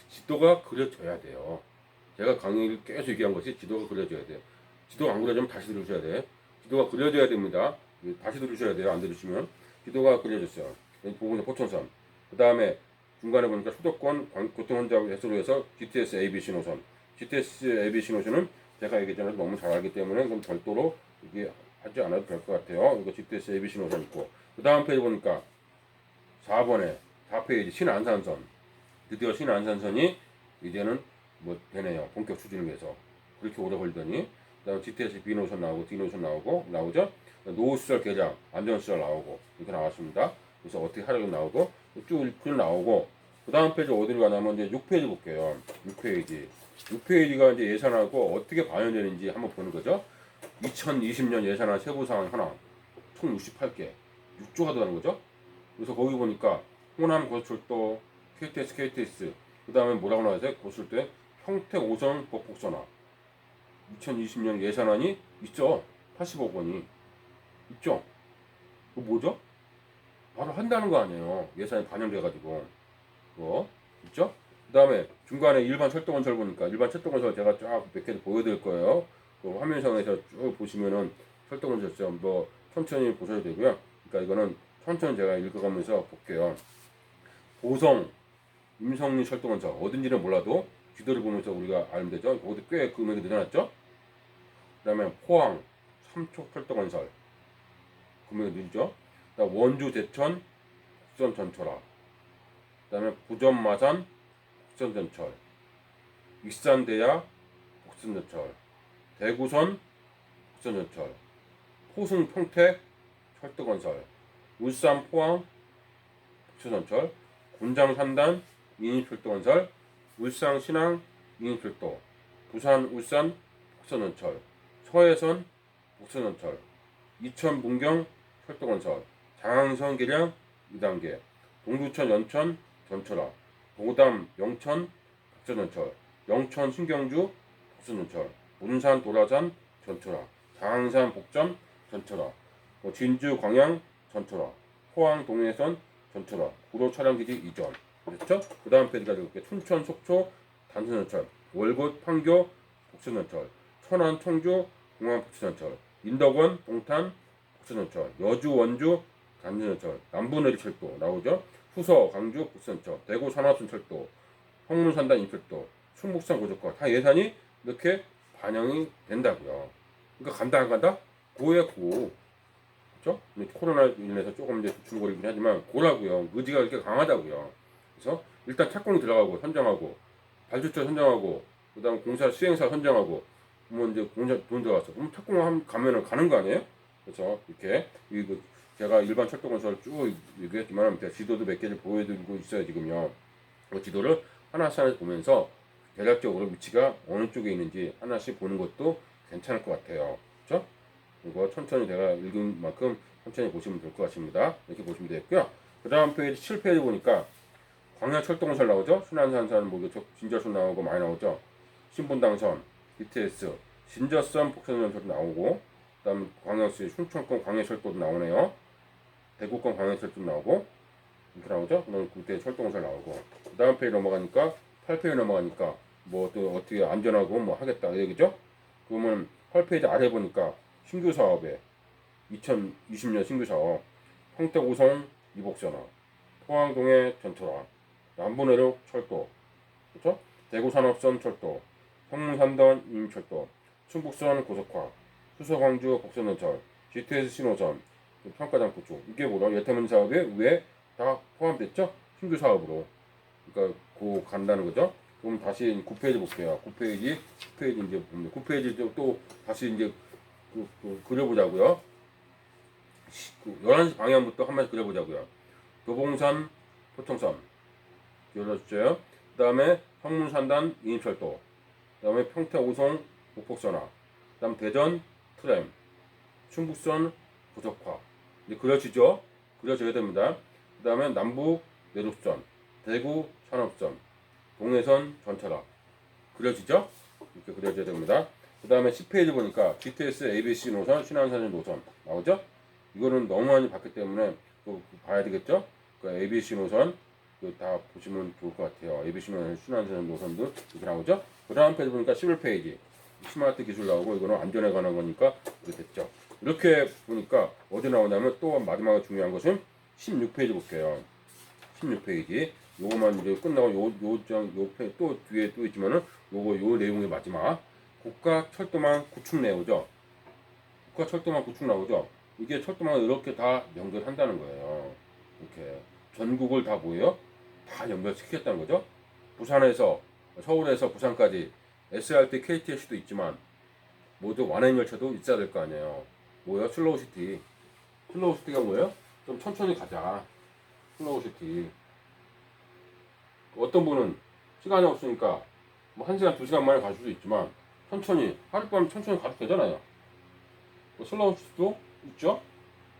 지도가 그려져야 돼요. 제가 강의를 계속 얘기한 것이 지도가 그려져야 돼요. 지도가 안 그려지면 다시 들으셔야 돼요. 지도가 그려져야 됩니다. 다시 들으셔야 돼요. 안 들으시면. 지도가 그려졌어요. 보건소 포천선. 그 다음에 중간에 보니까 수도권 교통혼잡 해소로 해서 GTS ABC 노선. GTS ABC 노선은 제가 얘기했잖아요. 너무 잘 알기 때문에 그럼 별도로 이게 하지 않아도 될 것 같아요. 이거 GTS ABC 노선 있고. 그 다음 페이지 보니까 4페이지 신안산선. 드디어 신안산선이 이제는 뭐 되네요. 본격 추진을 위해서. 그렇게 오래 걸더니. 그 다음에 GTS B 노선 나오고 D 노선 나오죠. 노후시설 개장, 안전시설 나오고 이렇게 나왔습니다. 그래서 어떻게 하려고 나오고 쭉 나오고 그 다음 페이지 어디로 가냐면 이제 6페이지 볼게요. 6페이지가 이제 예산하고 어떻게 반영되는지 한번 보는 거죠. 2020년 예산안 세부사항 하나 총 68개 6조가 들어가는 거죠. 그래서 거기 보니까 호남 고속철도 KTX 그 다음에 뭐라고 나왔어요? 고속철도에 평택 오송 복복선화 2020년 예산안이 있죠. 80억 원이 있죠. 그 뭐죠? 바로 한다는 거 아니에요. 예산이 반영돼가지고 그거 있죠. 그 다음에 중간에 일반 철도건설 보니까 일반 철도건설 제가 쫙 몇 개 보여드릴 거예요. 그 화면상에서 쭉 보시면은 철도건설 뭐 천천히 보셔도 되고요. 그러니까 이거는 천천히 제가 읽어가면서 볼게요. 고성 임성리 철도건설 어딘지는 몰라도 지도를 보면서 우리가 알면 되죠. 거기도 꽤 금액이 늘어났죠. 그 다음에 포항 삼척 철도건설 금액이 늘죠. 그다음 원주 제천 국선 전철화. 그다음에 부전 마산 국선 전철. 익산 대야 국선 전철. 대구선 국선 전철. 포승 평택 철도 건설. 울산 포항 국선 전철. 군장 산단 인입 철도 건설. 울산 신항 인입 철도. 부산 울산 국선 전철. 서해선 국선 전철. 이천 문경 철도 건설. 장항선 계량 2단계, 동두천 연천 전철화, 도담 영천 국선전철, 영천 신경주 국선전철, 운산 도라산 전철화, 장항산 복점 전철화, 진주 광양 전철화, 포항 동해선 전철화, 구로 차량기지 이전. 그렇죠? 그 다음 페이지가 이렇게 춘천 속초 단선전철, 월곶 판교 복선전철, 천안 청주 공항 복선전철, 인덕원 동탄 복선전철, 여주 원주 단전철, 남부내륙철도 나오죠. 수서, 광주, 북선철, 대구 산업선철도, 성문산단 인철도, 충북산 고속화 다 예산이 이렇게 반영이 된다고요. 그러니까 간다 안 간다? 고에 고. 그렇죠? 코로나로 인해서 조금 이제 줄거리긴 하지만 고라고요. 의지가 이렇게 강하다고요. 그래서 일단 착공이 들어가고 선정하고 발주처 선정하고 그다음 공사 수행사 선정하고 그러면 이제 돈 들어갔어. 그럼 착공을 가면은 가는 거 아니에요? 그렇죠. 이렇게 이거 제가 일반 철도건설 쭉 얘기했지만 제가 지도도 몇 개를 보여드리고 있어요 지금요. 그 지도를 하나씩 보면서 대략적으로 위치가 어느 쪽에 있는지 하나씩 보는 것도 괜찮을 것 같아요. 그렇죠? 이거 천천히 제가 읽은 만큼 천천히 보시면 될 것 같습니다. 이렇게 보시면 되겠고요. 그 다음 페이지 7페이지 보니까 광양철도건설 나오죠. 순환산선 뭐 진저선 나오고 많이 나오죠. 신분당선, BTS, 진저선 폭선전철도 나오고, 그다음 광양시 순천권 광해철도도 나오네요. 대구권 광해철도도 나오고 이렇게 나오죠. 그다음 그때 철도건설 나오고, 그 다음 페이지 넘어가니까 8페이지 넘어가니까 뭐 또 어떻게 안전하고 뭐 하겠다 얘기죠. 그러면 8페이지 아래 보니까 신규 사업에 2020년 신규 사업 평택 오송 이복선화, 포항동해 전철화, 남부내륙 철도, 그렇죠? 대구산업선 철도, 성문산던 임철도, 충북선 고속화, 수서광주 복선전철, GTS 신호선, 평가장 구축, 이게 뭐라 예태문 사업에 위에 다 포함됐죠? 신규 사업으로. 그러니까 그 간다는 거죠. 그럼 다시 9페이지 볼게요. 9페이지 이제 보면 9페이지 또 다시 이제 그려보자고요. 11시 방향부터 한 마디 그려보자고요. 도봉산 포청선 그려주세요. 그 다음에 성문산단 인임철도, 그 다음에 평택 오송 목폭선화, 그 다음 대전 트램, 충북선 고속화. 이제 그려지죠? 그려져야 됩니다. 그 다음에 남부 내륙선, 대구 산업선, 동해선 전철화. 그려지죠? 이렇게 그려져야 됩니다. 그 다음에 10페이지 보니까 GTS ABC 노선, 신안산전 노선 나오죠? 이거는 너무 많이 봤기 때문에 또 봐야 되겠죠? 그 ABC 노선 다 보시면 좋을 것 같아요. ABC 노선, 신안산전 노선도 이렇게 나오죠? 그 다음 페이지 보니까 11페이지 스마트 기술 나오고, 이거는 안전에 관한 거니까 이렇게 됐죠. 이렇게 보니까 어디 나오냐면 또 마지막으로 중요한 것은 16페이지 볼게요. 16페이지 요거만 이제 끝나고 요 페이지 또 뒤에 또 있지만은 요 내용의 마지막 국가 철도망 구축 내용이죠. 국가 철도망 구축 나오죠. 이게 철도망을 이렇게 다 연결한다는 거예요. 이렇게 전국을 다 뭐예요? 다 연결시키겠다는 거죠. 부산에서 서울에서 부산까지 SRT, KTX도 있지만 모두 완행 열차도 있어야 될 거 아니에요. 뭐예요? 슬로우시티. 슬로우시티가 뭐예요? 좀 천천히 가자. 슬로우시티. 어떤 분은 시간이 없으니까 뭐 1시간, 2시간 만에 갈 수도 있지만 천천히 하룻밤 천천히 가도 되잖아요. 뭐 슬로우시티도 있죠.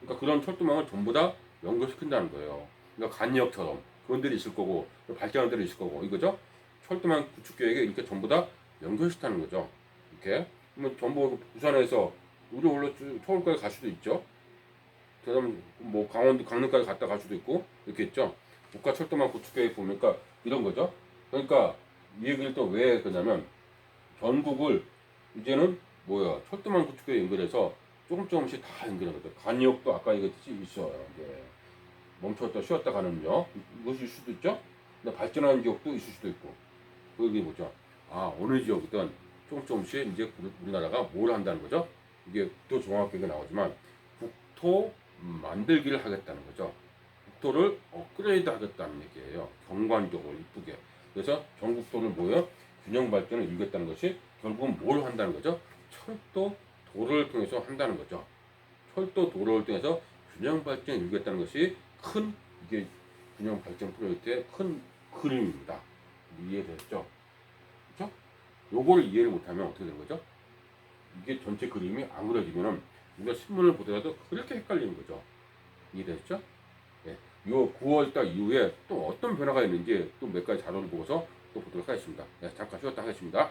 그러니까 그런 철도망을 전부 다 연결시킨다는 거예요. 그러니까 간역처럼 그런 데도 있을 거고 발전한 데도 있을 거고 이거죠. 철도망 구축 계획에 이렇게 전부 다 연결시키는 거죠. 이렇게 그러면 전부 부산에서 우리 원래 서울까지 갈 수도 있죠. 그다음 뭐 강원도 강릉까지 갔다 갈 수도 있고 이렇게 있죠. 국가 철도망 구축 계획 보니까 이런 거죠. 그러니까 이 얘기를 또 왜 그러냐면 전국을 이제는 뭐야 철도망 구축 계획 연결해서 조금씩 다 연결하는 거죠. 간역도 아까 이것이 있어요. 이제 멈췄다 쉬었다 가는 역 이것일 수도 있죠. 근데 발전하는 지역도 있을 수도 있고 그게 뭐죠? 아 어느 지역이든 조금씩 이제 우리나라가 뭘 한다는 거죠? 이게 또 종합계획에 나오지만 국토 만들기를 하겠다는 거죠. 국토를 업그레이드 하겠다는 얘기예요. 경관적으로 이쁘게. 그래서 전국도를 뭐예요? 균형 발전을 이루겠다는 것이 결국은 뭘 한다는 거죠? 철도 도로를 통해서 한다는 거죠. 철도 도로를 통해서 균형 발전을 이루겠다는 것이 큰 이게 균형 발전 프로젝트의 큰 그림입니다. 이해되셨죠? 그렇죠? 요거를 이해를 못하면 어떻게 되는 거죠? 이게 전체 그림이 안 그려지면은 우리가 신문을 보더라도 그렇게 헷갈리는 거죠. 이해되셨죠? 예. 요 9월달 이후에 또 어떤 변화가 있는지 또 몇 가지 자료를 보고서 또 보도록 하겠습니다. 네, 잠깐 쉬었다 하겠습니다.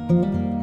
있습니다.